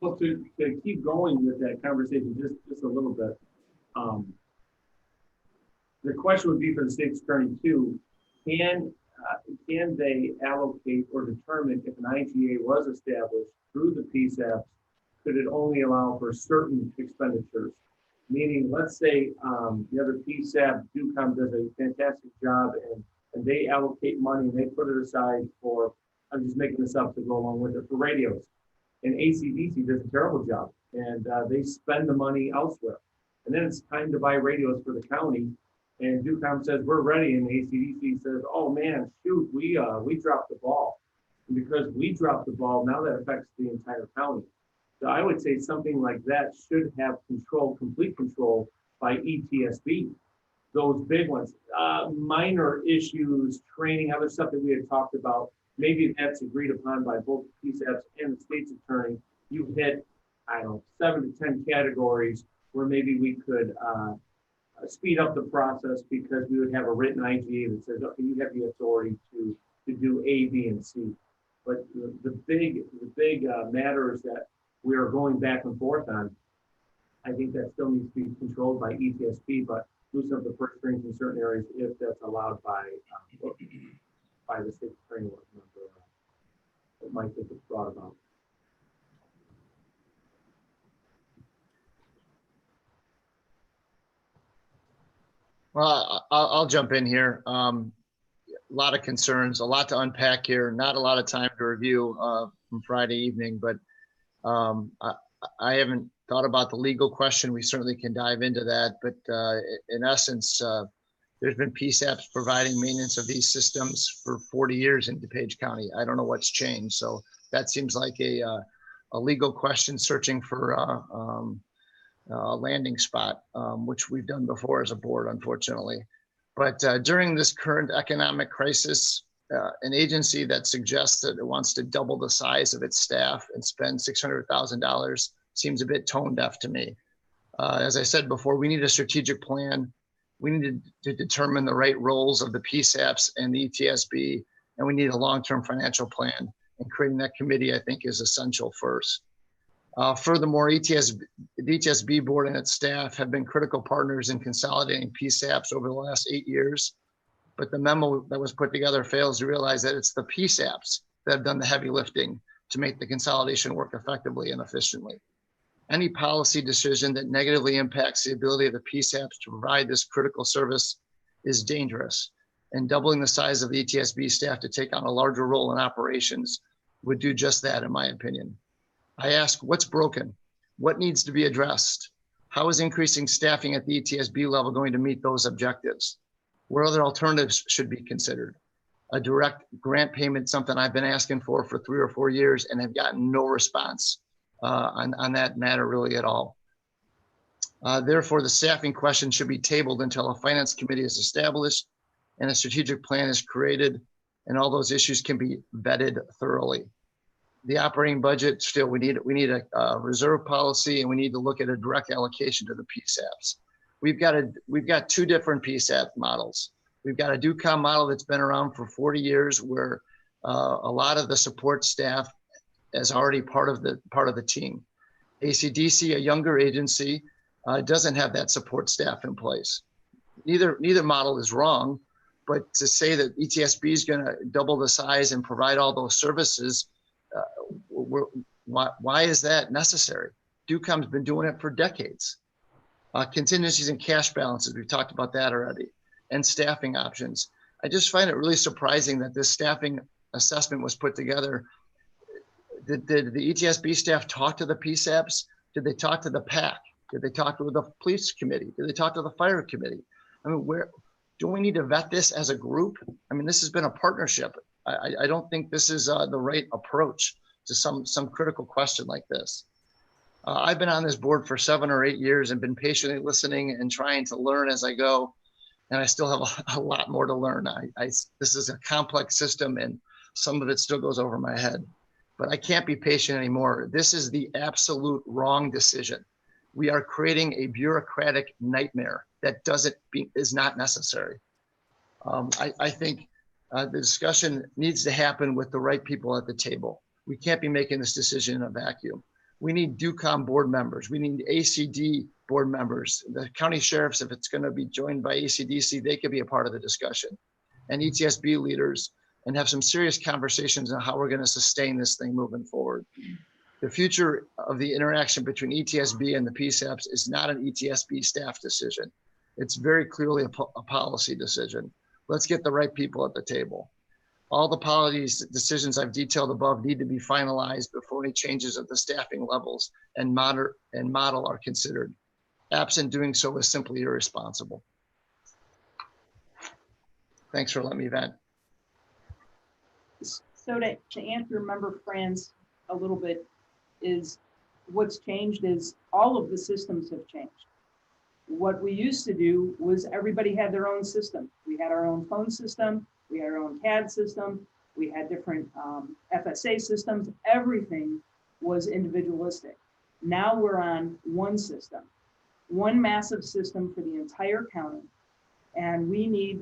Speaker 13: Well, to keep going with that conversation just a little bit, the question would be for the state's attorney too, can they allocate or determine if an IGA was established through the PSAPs, could it only allow for certain expenditures? Meaning, let's say the other PSAP, DUCOM does a fantastic job and they allocate money and they put it aside for, I'm just making this up to go along with it, for radios. And ACDC does a terrible job and they spend the money elsewhere. And then it's time to buy radios for the county. And DUCOM says, we're ready. And ACDC says, oh man, shoot, we dropped the ball. And because we dropped the ball, now that affects the entire county. So I would say something like that should have control, complete control by ETSB. Those big ones, minor issues, training, other stuff that we had talked about. Maybe that's agreed upon by both PSAPs and the state's attorney. You hit, I don't know, 7 to 10 categories where maybe we could speed up the process because we would have a written IGA that says, okay, you have the authority to do A, B, and C. But the big matters that we are going back and forth on, I think that still needs to be controlled by ETSB, but loosen up the purse strings in certain areas if that's allowed by the state attorney. What Mike think it's brought about.
Speaker 9: Well, I'll jump in here. A lot of concerns, a lot to unpack here, not a lot of time to review from Friday evening, but I haven't thought about the legal question. We certainly can dive into that, but in essence, there's been PSAPs providing maintenance of these systems for 40 years in DuPage County. I don't know what's changed. So that seems like a legal question searching for a landing spot, which we've done before as a board, unfortunately. But during this current economic crisis, an agency that suggests that it wants to double the size of its staff and spend $600,000 seems a bit tone deaf to me. As I said before, we need a strategic plan. We need to determine the right roles of the PSAPs and the ETSB, and we need a long-term financial plan. And creating that committee, I think, is essential first. Furthermore, the ETSB board and its staff have been critical partners in consolidating PSAPs over the last 8 years. But the memo that was put together fails to realize that it's the PSAPs that have done the heavy lifting to make the consolidation work effectively and efficiently. Any policy decision that negatively impacts the ability of the PSAPs to provide this critical service is dangerous. And doubling the size of the ETSB staff to take on a larger role in operations would do just that, in my opinion. I ask, what's broken? What needs to be addressed? How is increasing staffing at the ETSB level going to meet those objectives? What other alternatives should be considered? A direct grant payment, something I've been asking for 3 or 4 years and have gotten no response on that matter really at all. Therefore, the staffing question should be tabled until a finance committee is established and a strategic plan is created and all those issues can be vetted thoroughly. The operating budget, still, we need a reserve policy and we need to look at a direct allocation to the PSAPs. We've got 2 different PSAP models. We've got a DUCOM model that's been around for 40 years where a lot of the support staff is already part of the team. ACDC, a younger agency, doesn't have that support staff in place. Neither model is wrong, but to say that ETSB is going to double the size and provide all those services, why is that necessary? DUCOM's been doing it for decades. Contingencies and cash balances, we've talked about that already, and staffing options. I just find it really surprising that this staffing assessment was put together. Did the ETSB staff talk to the PSAPs? Did they talk to the PAC? Did they talk to the police committee? Did they talk to the fire committee? I mean, do we need to vet this as a group? I mean, this has been a partnership. I don't think this is the right approach to some critical question like this. I've been on this board for 7 or 8 years and been patiently listening and trying to learn as I go. And I still have a lot more to learn. This is a complex system and some of it still goes over my head, but I can't be patient anymore. This is the absolute wrong decision. We are creating a bureaucratic nightmare that is not necessary. I think the discussion needs to happen with the right people at the table. We can't be making this decision in a vacuum. We need DUCOM board members. We need ACD board members. The county sheriffs, if it's going to be joined by ACDC, they could be a part of the discussion, and ETSB leaders, and have some serious conversations on how we're going to sustain this thing moving forward. The future of the interaction between ETSB and the PSAPs is not an ETSB staff decision. It's very clearly a policy decision. Let's get the right people at the table. All the policy decisions I've detailed above need to be finalized before any changes at the staffing levels and model are considered. Absent doing so is simply irresponsible. Thanks for letting me vent.
Speaker 15: So to answer member Franz a little bit, is what's changed is all of the systems have changed. What we used to do was everybody had their own system. We had our own phone system, we had our own CAD system, we had different FSA systems, everything was individualistic. Now we're on one system, one massive system for the entire county. And we need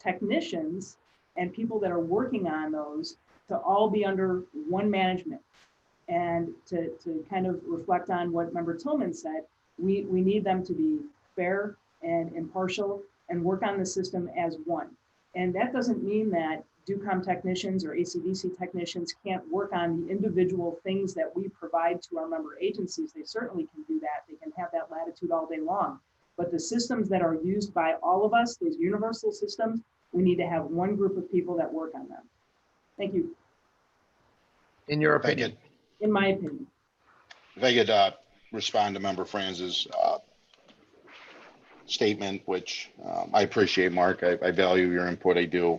Speaker 15: technicians and people that are working on those to all be under one management. And to kind of reflect on what Member Tillman said, we need them to be fair and impartial and work on the system as one. And that doesn't mean that DUCOM technicians or ACDC technicians can't work on the individual things that we provide to our member agencies. They certainly can do that. They can have that latitude all day long. But the systems that are used by all of us, those universal systems, we need to have one group of people that work on them. Thank you.
Speaker 9: In your opinion?
Speaker 15: In my opinion.
Speaker 4: If I could respond to Member Franz's statement, which I appreciate, Mark. I value your input. I do.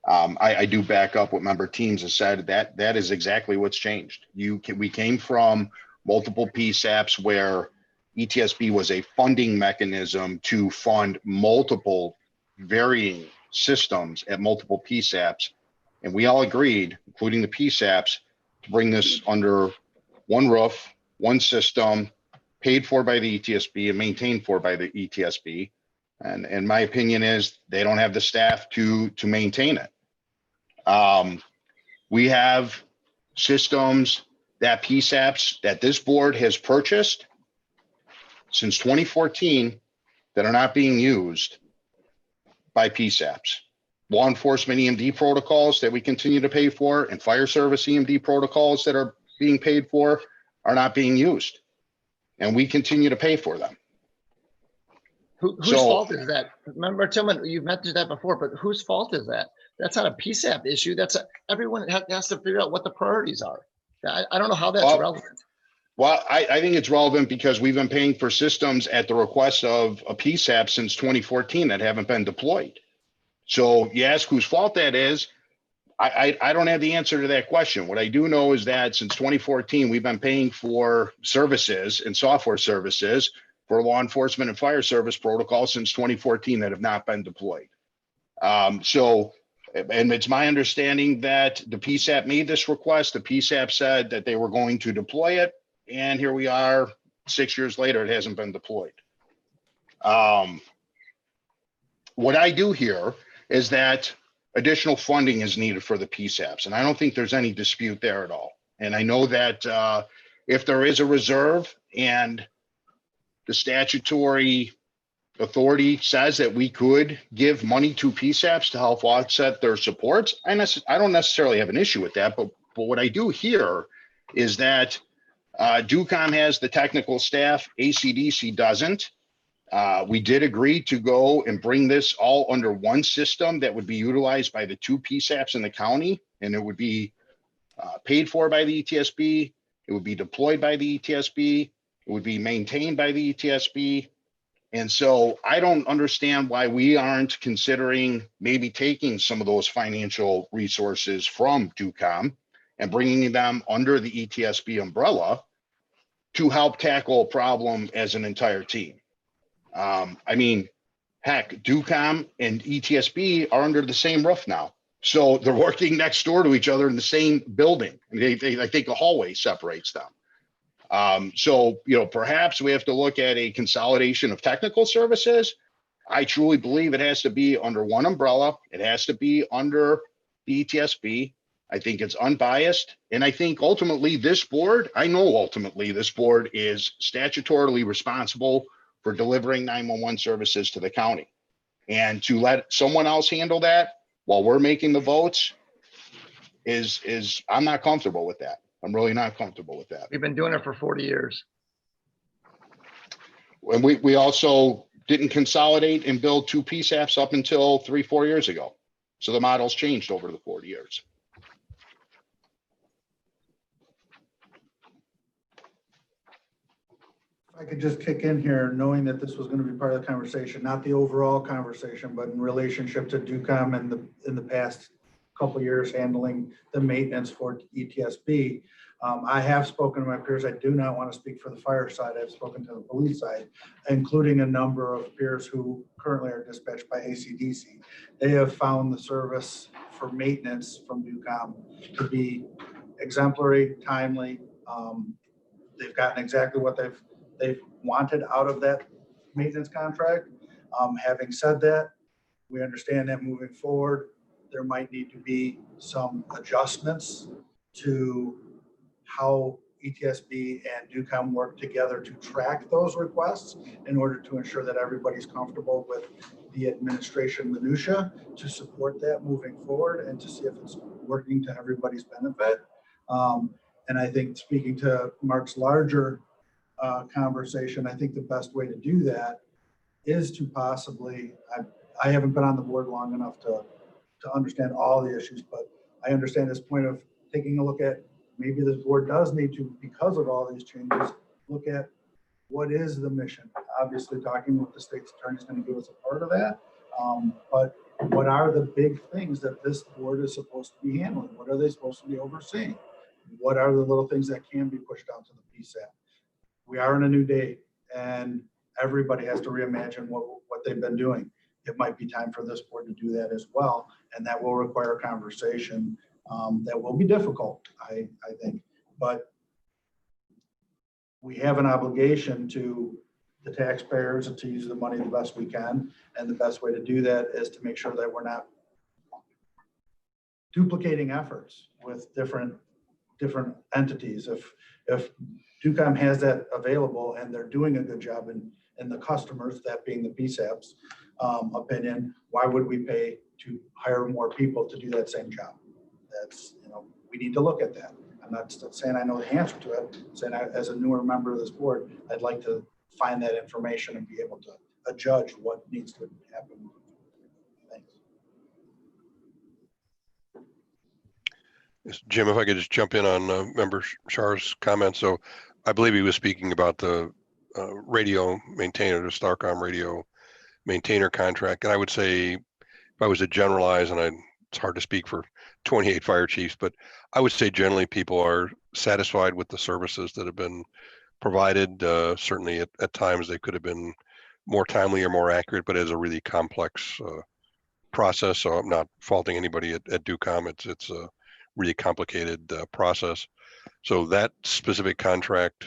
Speaker 4: I do back up what Member Teams has said. That is exactly what's changed. We came from multiple PSAPs where ETSB was a funding mechanism to fund multiple varying systems at multiple PSAPs. And we all agreed, including the PSAPs, to bring this under one roof, one system, paid for by the ETSB and maintained for by the ETSB. And my opinion is they don't have the staff to maintain it. We have systems that PSAPs that this board has purchased since 2014 that are not being used by PSAPs. Law enforcement EMD protocols that we continue to pay for and fire service EMD protocols that are being paid for are not being used. And we continue to pay for them.
Speaker 9: Whose fault is that? Remember, Tillman, you've mentioned that before, but whose fault is that? That's not a PSAP issue. Everyone has to figure out what the priorities are. I don't know how that's relevant.
Speaker 4: Well, I think it's relevant because we've been paying for systems at the request of a PSAP since 2014 that haven't been deployed. So you ask whose fault that is. I don't have the answer to that question. What I do know is that since 2014, we've been paying for services and software services for law enforcement and fire service protocols since 2014 that have not been deployed. And it's my understanding that the PSAP made this request. The PSAP said that they were going to deploy it. And here we are 6 years later, it hasn't been deployed. What I do here is that additional funding is needed for the PSAPs. And I don't think there's any dispute there at all. And I know that if there is a reserve and the statutory authority says that we could give money to PSAPs to help offset their supports, I don't necessarily have an issue with that. But what I do here is that DUCOM has the technical staff, ACDC doesn't. We did agree to go and bring this all under one system that would be utilized by the two PSAPs in the county, and it would be paid for by the ETSB. It would be deployed by the ETSB. It would be maintained by the ETSB. And so I don't understand why we aren't considering maybe taking some of those financial resources from DUCOM and bringing them under the ETSB umbrella to help tackle a problem as an entire team. I mean, heck, DUCOM and ETSB are under the same roof now. So they're working next door to each other in the same building. I think a hallway separates them. So, you know, perhaps we have to look at a consolidation of technical services. I truly believe it has to be under one umbrella. It has to be under the ETSB. I think it's unbiased. And I think ultimately this board, I know ultimately this board is statutorily responsible for delivering 911 services to the county. And to let someone else handle that while we're making the votes is I'm not comfortable with that. I'm really not comfortable with that.
Speaker 9: We've been doing it for 40 years.
Speaker 4: And we also didn't consolidate and build two PSAPs up until 3-4 years ago. So the model's changed over the 40 years.
Speaker 6: If I could just kick in here, knowing that this was going to be part of the conversation, not the overall conversation, but in relationship to DUCOM and in the past couple of years handling the maintenance for ETSB. I have spoken to my peers. I do not want to speak for the fire side. I've spoken to the police side, including a number of peers who currently are dispatched by ACDC. They have found the service for maintenance from DUCOM to be exemplary, timely. They've gotten exactly what they've wanted out of that maintenance contract. Having said that, we understand that moving forward, there might need to be some adjustments to how ETSB and DUCOM work together to track those requests in order to ensure that everybody's comfortable with the administration minutia to support that moving forward and to see if it's working to everybody's benefit. And I think speaking to Mark's larger conversation, I think the best way to do that is to possibly, I haven't been on the board long enough to understand all the issues, but I understand this point of taking a look at maybe this board does need to, because of all these changes, look at what is the mission. Obviously, talking with the state's attorney is going to give us a part of that. But what are the big things that this board is supposed to be handling? What are they supposed to be overseeing? What are the little things that can be pushed down to the PSAP? We are in a new day, and everybody has to reimagine what they've been doing. It might be time for this board to do that as well, and that will require a conversation that will be difficult, I think. But we have an obligation to the taxpayers to use the money the best we can, and the best way to do that is to make sure that we're not duplicating efforts with different entities. If DUCOM has that available and they're doing a good job in the customers, that being the PSAP's opinion, why would we pay to hire more people to do that same job? That's, we need to look at that. I'm not saying I know the answer to it. I'm saying as a newer member of this board, I'd like to find that information and be able to judge what needs to happen. Thanks.
Speaker 10: Yes, Jim, if I could just jump in on Member Shar's comment. So I believe he was speaking about the radio maintainer, the Starcom radio maintainer contract. And I would say, if I was to generalize, and it's hard to speak for 28 fire chiefs, but I would say generally people are satisfied with the services that have been provided. Certainly at times they could have been more timely or more accurate, but it's a really complex process. So I'm not faulting anybody at DUCOM. It's a really complicated process. So that specific contract,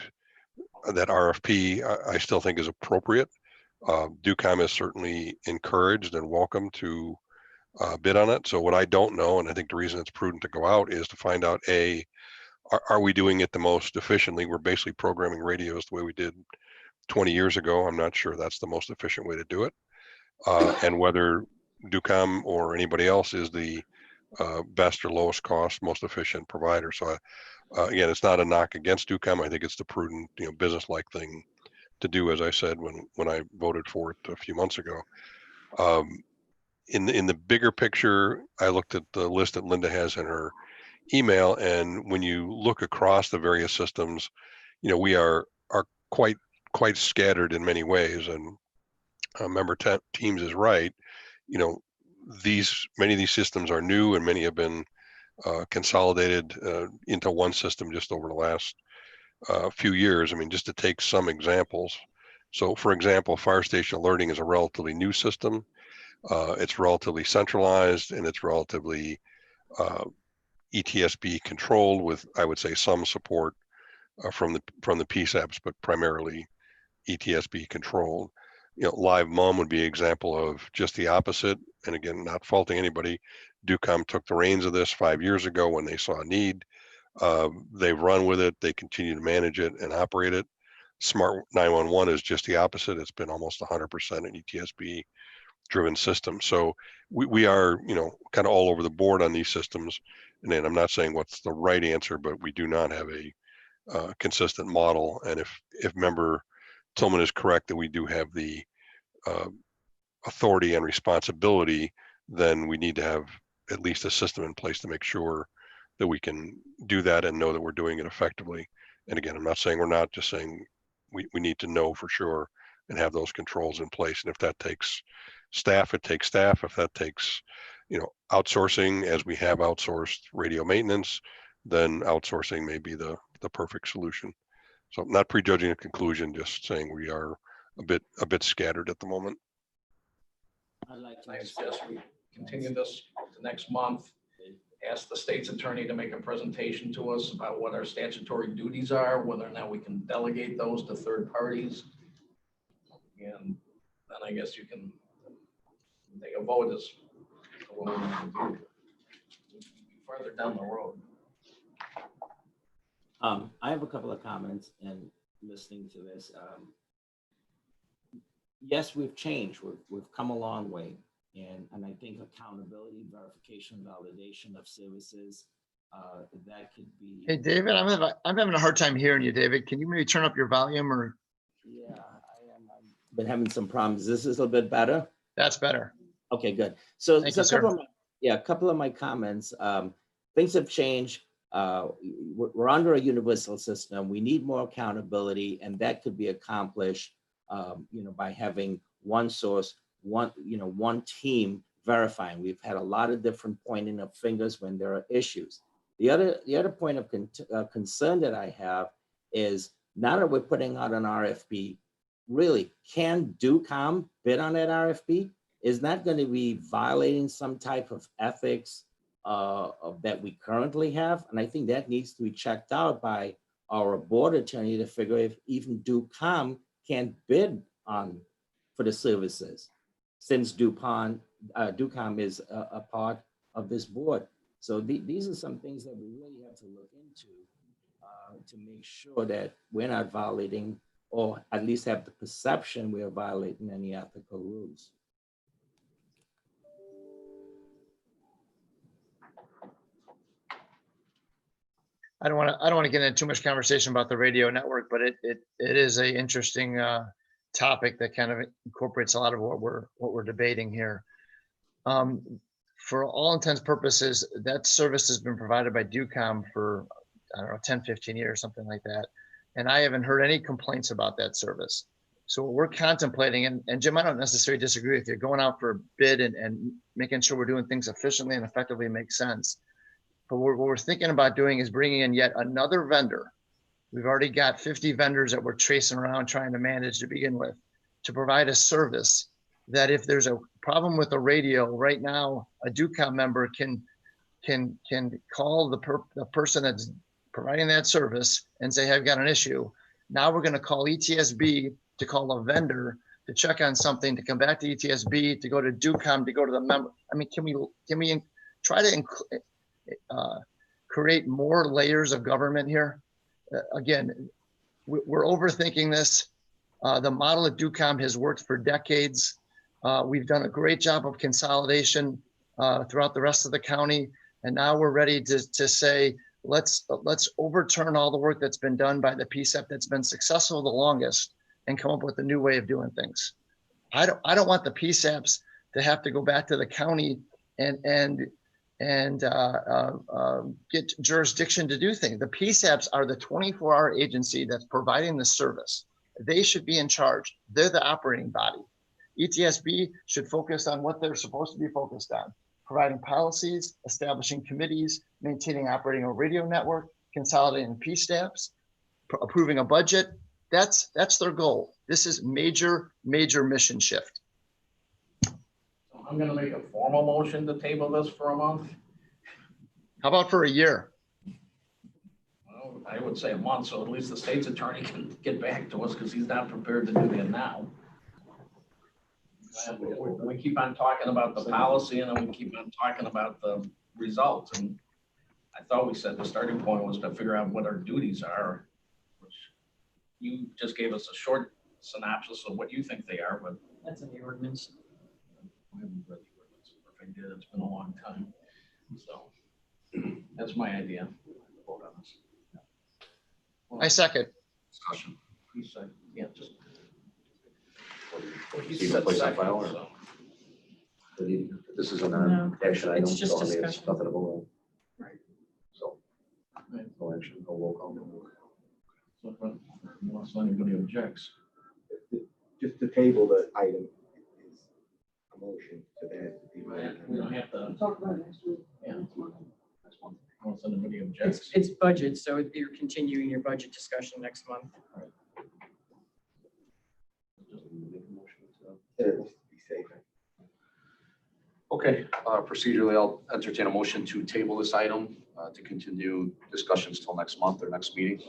Speaker 10: that RFP, I still think is appropriate. DUCOM is certainly encouraged and welcome to bid on it. So what I don't know, and I think the reason it's prudent to go out is to find out, are we doing it the most efficiently? We're basically programming radios the way we did 20 years ago. I'm not sure that's the most efficient way to do it. And whether DUCOM or anybody else is the best or lowest cost, most efficient provider. So again, it's not a knock against DUCOM. I think it's the prudent, business-like thing to do, as I said, when I voted for it a few months ago. In the bigger picture, I looked at the list that Linda has in her email, and when you look across the various systems, we are quite scattered in many ways. And member Teams is right. Many of these systems are new, and many have been consolidated into one system just over the last few years. I mean, just to take some examples. So, for example, fire station alerting is a relatively new system. It's relatively centralized, and it's relatively ETSB controlled with, I would say, some support from the PSAPs, but primarily ETSB controlled. Live Mom would be an example of just the opposite. And again, not faulting anybody. DUCOM took the reins of this 5 years ago when they saw a need. They've run with it. They continue to manage it and operate it. Smart 911 is just the opposite. It's been almost 100% an ETSB driven system. So we are, kind of all over the board on these systems. And then I'm not saying what's the right answer, but we do not have a consistent model. And if member Tillman is correct that we do have the authority and responsibility, then we need to have at least a system in place to make sure that we can do that and know that we're doing it effectively. And again, I'm not saying we're not, just saying we need to know for sure and have those controls in place. And if that takes staff, it takes staff. If that takes, outsourcing, as we have outsourced radio maintenance, then outsourcing may be the perfect solution. So I'm not prejudging a conclusion, just saying we are a bit scattered at the moment.
Speaker 14: I'd like to
Speaker 7: I suggest we continue this to next month. Ask the state's attorney to make a presentation to us about what our statutory duties are, whether or not we can delegate those to third parties. And then I guess you can take a vote as to what we want to do farther down the road.
Speaker 14: I have a couple of comments and listening to this. Yes, we've changed. We've come a long way. And I think accountability, verification, validation of services, that could be.
Speaker 9: Hey, David, I'm having a hard time hearing you, David. Can you maybe turn up your volume or?
Speaker 14: Yeah, I am. I've been having some problems. Is this a little bit better?
Speaker 9: That's better.
Speaker 14: Okay, good. So,
Speaker 9: Thank
Speaker 14: so
Speaker 9: you,
Speaker 14: a couple of my comments. Things have changed. We're under a universal system. We need more accountability, and that could be accomplished, by having one source, one team verifying. We've had a lot of different pointing of fingers when there are issues. The other point of concern that I have is now that we're putting out an RFP, really, can DUCOM bid on that RFP? Is that going to be violating some type of ethics that we currently have? And I think that needs to be checked out by our board attorney to figure if even DUCOM can bid on for the services, since DuPont, DUCOM is a part of this board. So these are some things that we really have to look into to make sure that we're not violating, or at least have the perception we are violating any ethical rules.
Speaker 9: I don't want to get into too much conversation about the radio network, but it is a interesting topic that kind of incorporates a lot of what we're debating here. For all intents purposes, that service has been provided by DUCOM for, I don't know, 10, 15 years, something like that. And I haven't heard any complaints about that service. So what we're contemplating, and Jim, I don't necessarily disagree with you, going out for a bid and making sure we're doing things efficiently and effectively makes sense. But what we're thinking about doing is bringing in yet another vendor. We've already got 50 vendors that we're tracing around trying to manage to begin with, to provide a service that if there's a problem with the radio right now, a DUCOM member can call the person that's providing that service and say, hey, I've got an issue. Now we're going to call ETSB to call a vendor to check on something, to come back to ETSB, to go to DUCOM, to go to the member. I mean, can we try to create more layers of government here? Again, we're overthinking this. The model at DUCOM has worked for decades. We've done a great job of consolidation throughout the rest of the county. And now we're ready to say, let's overturn all the work that's been done by the PSAP that's been successful the longest and come up with a new way of doing things. I don't want the PSAPs to have to go back to the county and get jurisdiction to do things. The PSAPs are the 24-hour agency that's providing the service. They should be in charge. They're the operating body. ETSB should focus on what they're supposed to be focused on, providing policies, establishing committees, maintaining operating a radio network, consolidating PSAPs, approving a budget. That's their goal. This is major mission shift.
Speaker 7: I'm gonna make a formal motion to table this for a month.
Speaker 9: How about for a year?
Speaker 7: Well, I would say a month, so at least the state's attorney can get back to us, because he's not prepared to do that now. And we keep on talking about the policy, and then we keep on talking about the results. And I thought we said the starting point was to figure out what our duties are, which you just gave us a short synopsis of what you think they are, but
Speaker 1: That's in the ordinance.
Speaker 7: I haven't read the ordinance. If I did, it's been a long time. So that's my idea. Vote on this.
Speaker 9: I second.
Speaker 7: Discussion. He said, yeah, just.
Speaker 2: He said second, so. This is an
Speaker 1: No,
Speaker 2: action item.
Speaker 1: it's just
Speaker 2: so I mean, it's
Speaker 1: discussion.
Speaker 2: nothing about it.
Speaker 7: Right.
Speaker 2: So, no action, no roll call.
Speaker 7: So, unless anybody objects.
Speaker 5: Just to table the item is a motion to that.
Speaker 7: We don't have to.
Speaker 12: Talk about it next week.
Speaker 7: Yeah.
Speaker 12: Next month.
Speaker 7: Unless anybody objects.
Speaker 1: It's budget, so you're continuing your budget discussion next month.
Speaker 5: Be safe.
Speaker 2: Okay, procedurally, I'll entertain a motion to table this item to continue discussions till next month or next meeting.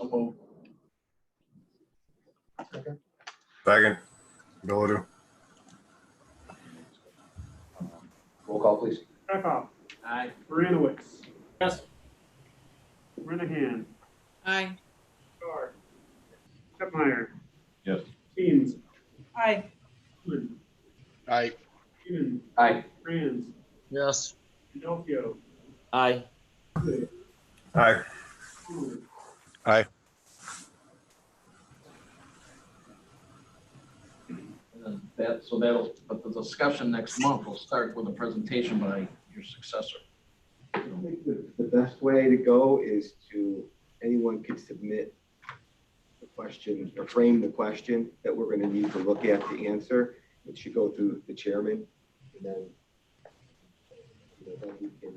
Speaker 16: Second. Ability.
Speaker 2: Roll call, please.
Speaker 8: Eckhoff,
Speaker 7: Aye.
Speaker 8: Baranowitz,
Speaker 13: Yes.
Speaker 8: Renahan,
Speaker 1: Aye.
Speaker 8: Carr, Stepmeyer,
Speaker 16: Yes.
Speaker 8: Teams,
Speaker 15: Aye.
Speaker 8: Lynn,
Speaker 4: I,
Speaker 8: Stevens,
Speaker 2: Aye.
Speaker 8: Franz,
Speaker 9: Yes.
Speaker 8: Pinocchio,
Speaker 14: Aye.
Speaker 16: Aye.
Speaker 8: Palmer.
Speaker 10: Aye.
Speaker 7: And then but the discussion next month will start with a presentation by your successor.
Speaker 5: I think the best way to go is anyone could submit the question or frame the question that we're going to need to look at to answer. It should go through the chairman, and then, then we can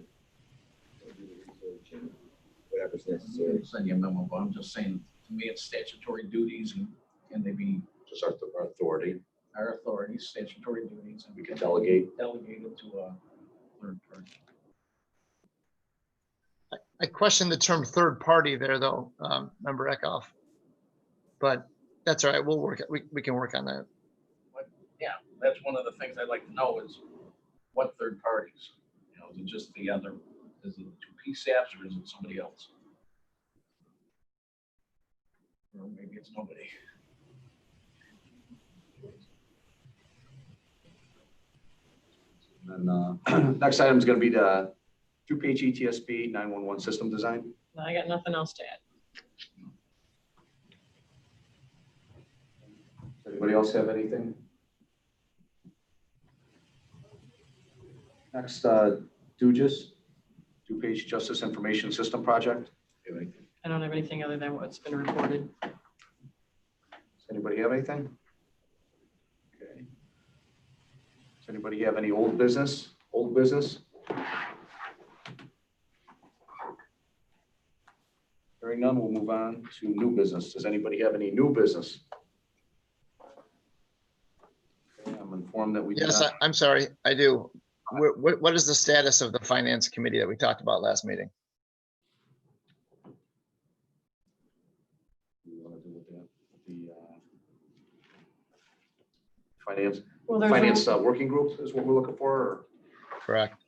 Speaker 5: do the research and whatever's necessary.
Speaker 7: Send you a memo, but I'm just saying, to me, it's statutory duties, and can they be
Speaker 2: Just our authority.
Speaker 7: our authorities, statutory duties, and
Speaker 2: We can delegate.
Speaker 7: it to a third party.
Speaker 9: I question the term third party there though, Member Eckhoff. But that's all right. We'll work, we can work on that.
Speaker 7: Yeah, that's one of the things I'd like to know is what third parties? You know, is it just the other, is it two PSAPs or is it somebody else? Or maybe it's nobody.
Speaker 2: And next item is going to be the two-page ETSB 911 system design.
Speaker 1: No, I got nothing else to add.
Speaker 2: Anybody else have anything? Next, DUJIS, two-page Justice Information System Project. You have anything?
Speaker 1: I don't have anything other than what's been reported.
Speaker 2: Does anybody have anything? Okay. Does anybody have any old business? Old business? Hearing none, we'll move on to new business. Does anybody have any new business? Okay, I'm informed that we do
Speaker 9: Yes,
Speaker 2: not.
Speaker 9: I'm sorry, I do. What is the status of the finance committee that we talked about last meeting?
Speaker 2: We want to do with the finance,
Speaker 1: Well, there's
Speaker 2: finance working group is what we're looking for, or?
Speaker 9: Correct.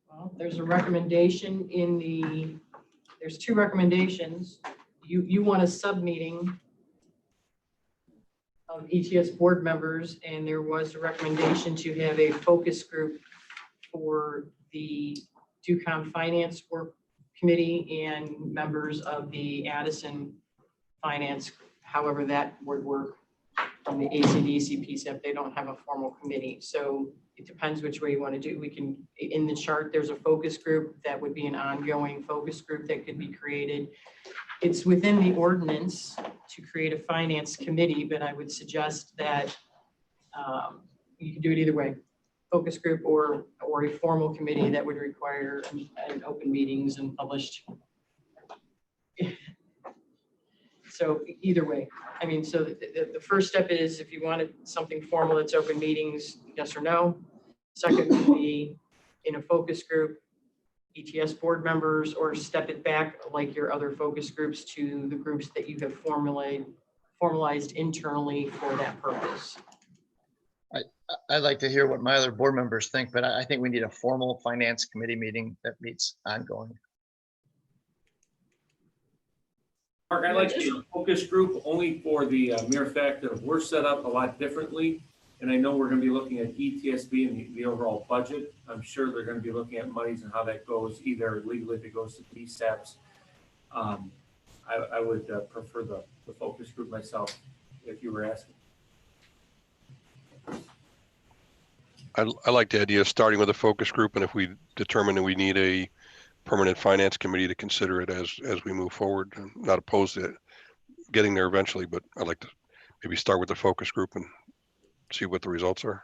Speaker 1: Well, there's a recommendation there's two recommendations. You want a sub-meeting of ETS board members, and there was a recommendation to have a focus group for the DUCOM finance work committee and members of the Addison Finance, however that would work, from the ACDC PSAP, they don't have a formal committee. So it depends which way you want to do. We can, in the chart, there's a focus group that would be an ongoing focus group that could be created. It's within the ordinance to create a finance committee, but I would suggest that you can do it either way. Focus group or a formal committee that would require an open meetings and published. So either way, I mean, so the first step is if you wanted something formal that's open meetings, yes or no. Second would be in a focus group, ETS board members, or step it back like your other focus groups to the groups that you have formalized internally for that purpose.
Speaker 9: I'd like to hear what my other board members think, but I think we need a formal finance committee meeting that meets ongoing.
Speaker 13: Mark, I like the focus group only for the mere fact that we're set up a lot differently. And I know we're going to be looking at ETSB and the overall budget. I'm sure they're going to be looking at monies and how that goes, either legally if it goes to PSAPs. I would prefer the focus group myself, if you were asking.
Speaker 10: I like the idea of starting with a focus group, and if we determine that we need a permanent finance committee to consider it as we move forward. I'm not opposed to it getting there eventually, but I'd like to maybe start with the focus group and see what the results are.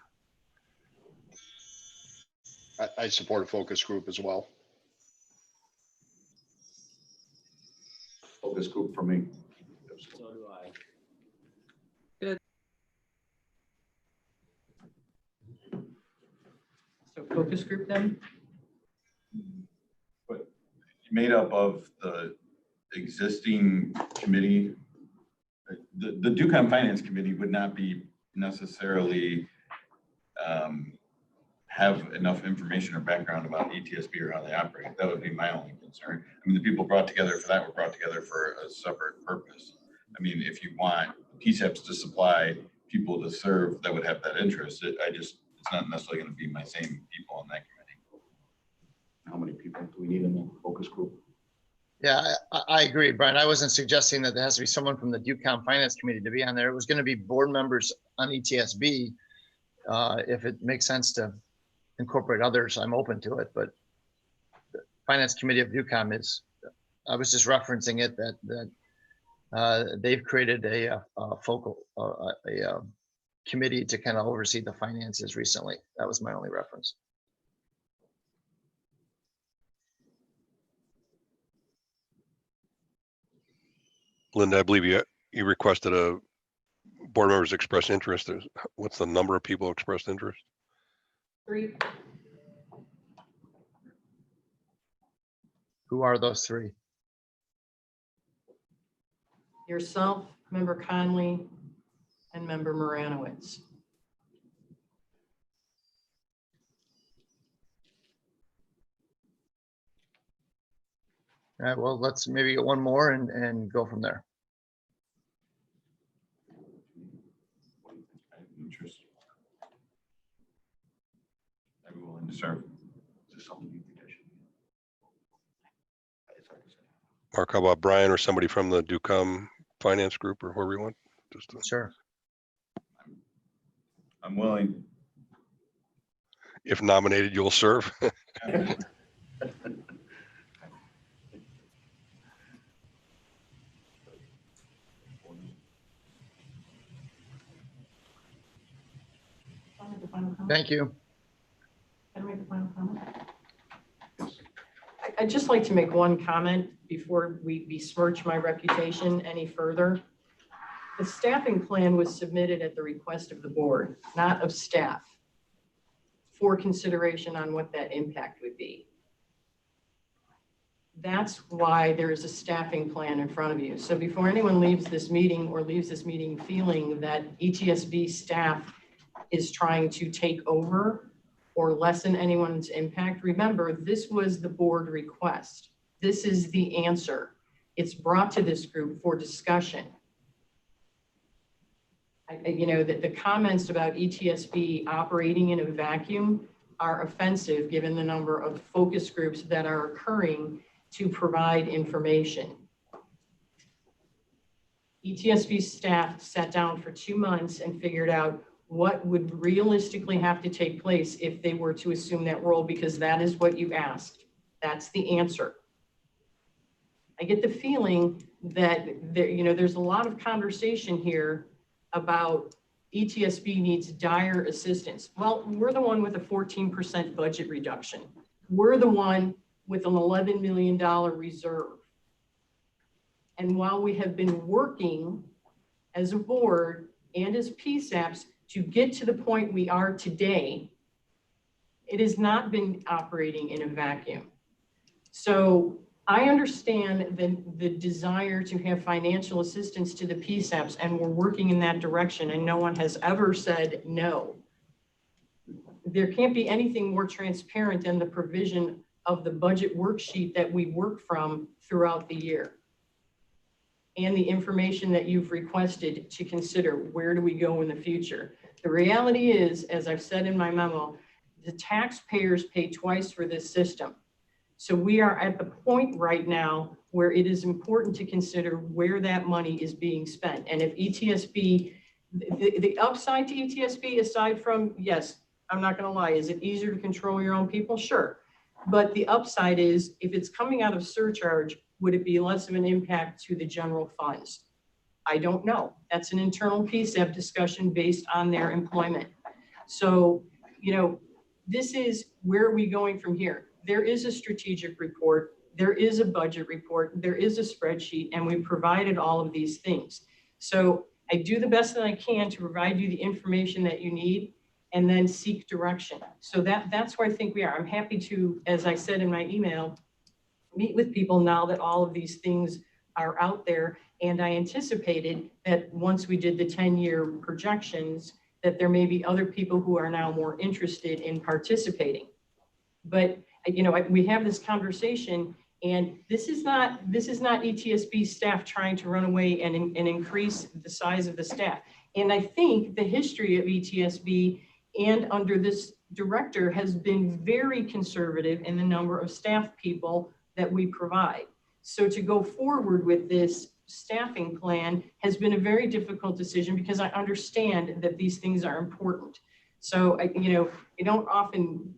Speaker 4: I support a focus group as well.
Speaker 2: Focus group for me.
Speaker 14: So do I.
Speaker 1: So focus group then?
Speaker 16: But made up of the existing committee, the DUCOM Finance Committee would not be necessarily have enough information or background about ETSB or how they operate. That would be my only concern. I mean, the people brought together for that were brought together for a separate purpose. I mean, if you want PSAPs to supply people to serve that would have that interest, it's not necessarily going to be my same people on that committee.
Speaker 2: How many people do we need in the focus group?
Speaker 9: Yeah, I agree, Brian. I wasn't suggesting that there has to be someone from the DUCOM Finance Committee to be on there. It was going to be board members on ETSB. If it makes sense to incorporate others, I'm open to it, but the Finance Committee of DUCOM is, I was just referencing it that they've created a committee to kind of oversee the finances recently. That was my only reference.
Speaker 10: Linda, I believe you requested a board members express interest. What's the number of people expressed interest?
Speaker 1: 3.
Speaker 9: Who are those 3?
Speaker 1: Yourself, Member Conley, and Member Moranowitz.
Speaker 9: All right, well, let's maybe get one more and go from there.
Speaker 16: Interest. I'd be willing to serve.
Speaker 10: Mark, how about Brian or somebody from the DUCOM finance group or whoever you want?
Speaker 9: Sure.
Speaker 16: I'm willing.
Speaker 10: If nominated, you'll serve.
Speaker 9: Thank you.
Speaker 1: Can I make a final comment? I'd just like to make one comment before we besmirch my reputation any further. The staffing plan was submitted at the request of the board, not of staff, for consideration on what that impact would be. That's why there is a staffing plan in front of you. So before anyone leaves this meeting or leaves this meeting feeling that ETSB staff is trying to take over or lessen anyone's impact, remember, this was the board request. This is the answer. It's brought to this group for discussion. You know, that the comments about ETSB operating in a vacuum are offensive given the number of focus groups that are occurring to provide information. ETSB staff sat down for 2 months and figured out what would realistically have to take place if they were to assume that role, because that is what you asked. That's the answer. I get the feeling that there's a lot of conversation here about ETSB needs dire assistance. Well, we're the one with a 14% budget reduction. We're the one with an $11 million reserve. And while we have been working as a board and as PSAPs to get to the point we are today, it has not been operating in a vacuum. So I understand the desire to have financial assistance to the PSAPs, and we're working in that direction, and no one has ever said no. There can't be anything more transparent than the provision of the budget worksheet that we work from throughout the year, and the information that you've requested to consider. Where do we go in the future? The reality is, as I've said in my memo, the taxpayers pay twice for this system. So we are at the point right now where it is important to consider where that money is being spent. And if ETSB, the upside to ETSB, aside from, yes, I'm not gonna lie, is it easier to control your own people? Sure. But the upside is, if it's coming out of surcharge, would it be less of an impact to the general funds? I don't know. That's an internal PSAP discussion based on their employment. So, this is where are we going from here? There is a strategic report, there is a budget report, there is a spreadsheet, and we provided all of these things. So I do the best that I can to provide you the information that you need and then seek direction. So that's where I think we are. I'm happy to, as I said in my email, meet with people now that all of these things are out there. And I anticipated that once we did the 10-year projections, that there may be other people who are now more interested in participating. But we have this conversation, and this is not ETSB staff trying to run away and increase the size of the staff. And I think the history of ETSB and under this director has been very conservative in the number of staff people that we provide. So to go forward with this staffing plan has been a very difficult decision, because I understand that these things are important. So I don't often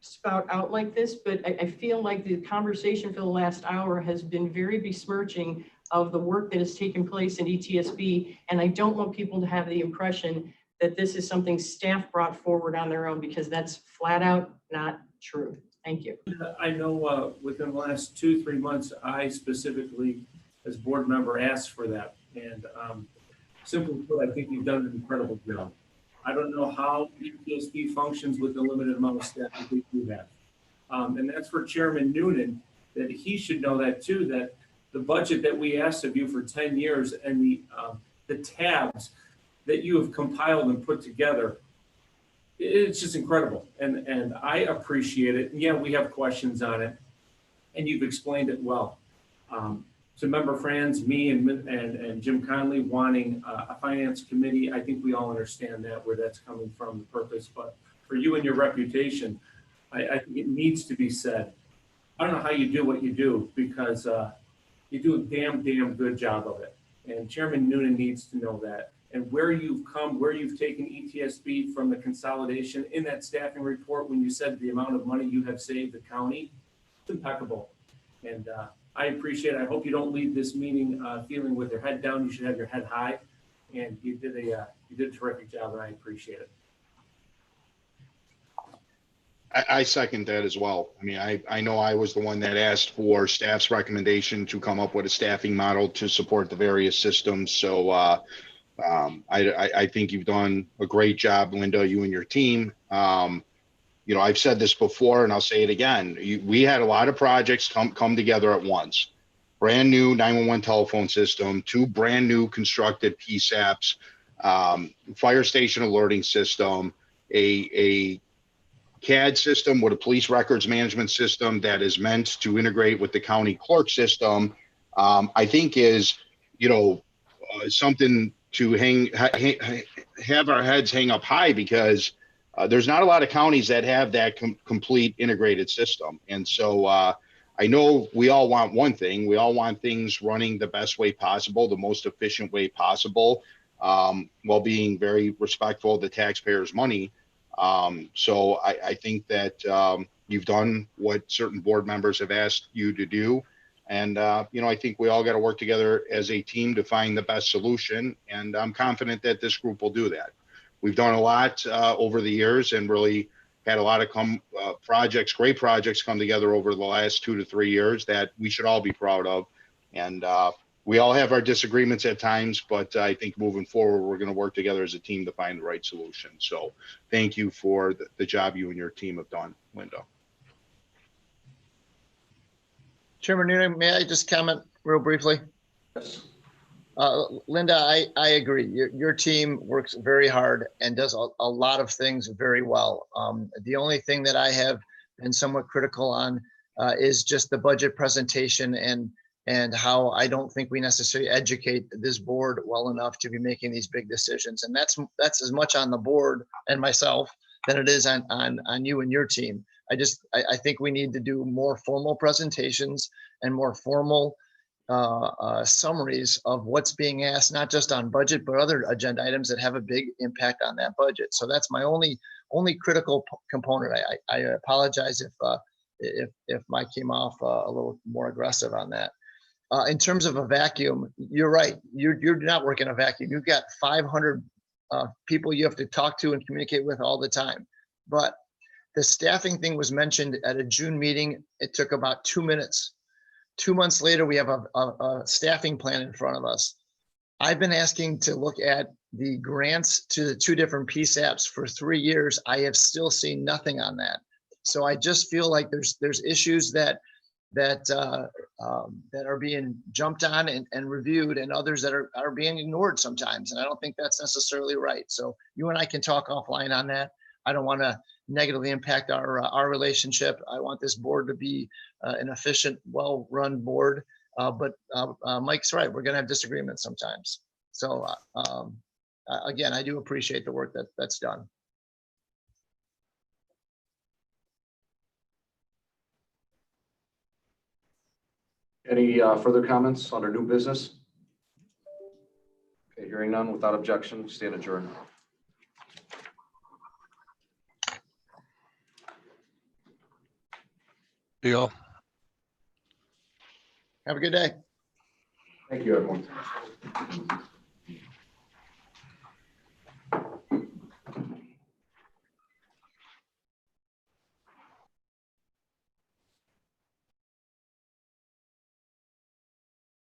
Speaker 1: spout out like this, but I feel like the conversation for the last hour has been very besmirching of the work that has taken place in ETSB. And I don't want people to have the impression that this is something staff brought forward on their own, because that's flat out not true. Thank you.
Speaker 13: I know within the last 2-3 months, I specifically, as board member, asked for that. And simply put, I think you've done an incredible job. I don't know how ETSB functions with the limited amount of staff that we do have. And that's for Chairman Noonan, that he should know that too, that the budget that we asked of you for 10 years and the tabs that you have compiled and put together, it's just incredible. And I appreciate it. Yeah, we have questions on it, and you've explained it well. To Member Franz, me and Jim Conley wanting a finance committee, I think we all understand that, where that's coming from, the purpose. But for you and your reputation, I think it needs to be said. I don't know how you do what you do, because you do a damn good job of it. And Chairman Noonan needs to know that. And where you've come, where you've taken ETSB from the consolidation in that staffing report, when you said the amount of money you have saved the county, it's impeccable. And I appreciate it. I hope you don't leave this meeting feeling with your head down. You should have your head high. And you did a terrific job, and I appreciate it.
Speaker 4: I second that as well. I mean, I know I was the one that asked for staff's recommendation to come up with a staffing model to support the various systems. So I think you've done a great job, Linda, you and your team. I've said this before and I'll say it again. We had a lot of projects come together at once. Brand new 911 telephone system, 2 brand new constructed PSAPs, fire station alerting system, a CAD system with a police records management system that is meant to integrate with the county clerk system. I think is, something to have our heads hang up high, because there's not a lot of counties that have that complete integrated system. And so I I know we all want one thing. We all want things running the best way possible, the most efficient way possible, while being very respectful of the taxpayers' money. So I think that you've done what certain board members have asked you to do. And, I think we all got to work together as a team to find the best solution. And I'm confident that this group will do that. We've done a lot over the years and really had a lot of great projects come together over the last 2 to 3 years that we should all be proud of. And we all have our disagreements at times, but I think moving forward, we're going to work together as a team to find the right solution. So thank you for the job you and your team have done, Linda.
Speaker 9: Chairman Noonan, may I just comment real briefly?
Speaker 2: Yes.
Speaker 9: Linda, I agree. Your team works very hard and does a lot of things very well. The only thing that I have been somewhat critical on is just the budget presentation and how I don't think we necessarily educate this board well enough to be making these big decisions. And that's as much on the board and myself than it is on you and your team. I think we need to do more formal presentations and more formal summaries of what's being asked, not just on budget, but other agenda items that have a big impact on that budget. So that's my only critical component. I apologize if Mike came off a little more aggressive on that. In terms of a vacuum, you're right. You're not working a vacuum. You've got 500 people you have to talk to and communicate with all the time. But the staffing thing was mentioned at a June meeting. It took about 2 minutes. 2 months later, we have a staffing plan in front of us. I've been asking to look at the grants to the 2 different PSAPs for 3 years. I have still seen nothing on that. So I just feel like there's issues that are being jumped on and reviewed, and others that are being ignored sometimes. And I don't think that's necessarily right. So you and I can talk offline on that. I don't want to negatively impact our relationship. I want this board to be an efficient, well-run board. But Mike's right. We're going to have disagreements sometimes. So again, I do appreciate the work that's done.
Speaker 2: Any further comments under new business? Okay, hearing none, without objection, stand adjourned.
Speaker 10: Deal.
Speaker 9: Have a good day.
Speaker 2: Thank you, everyone.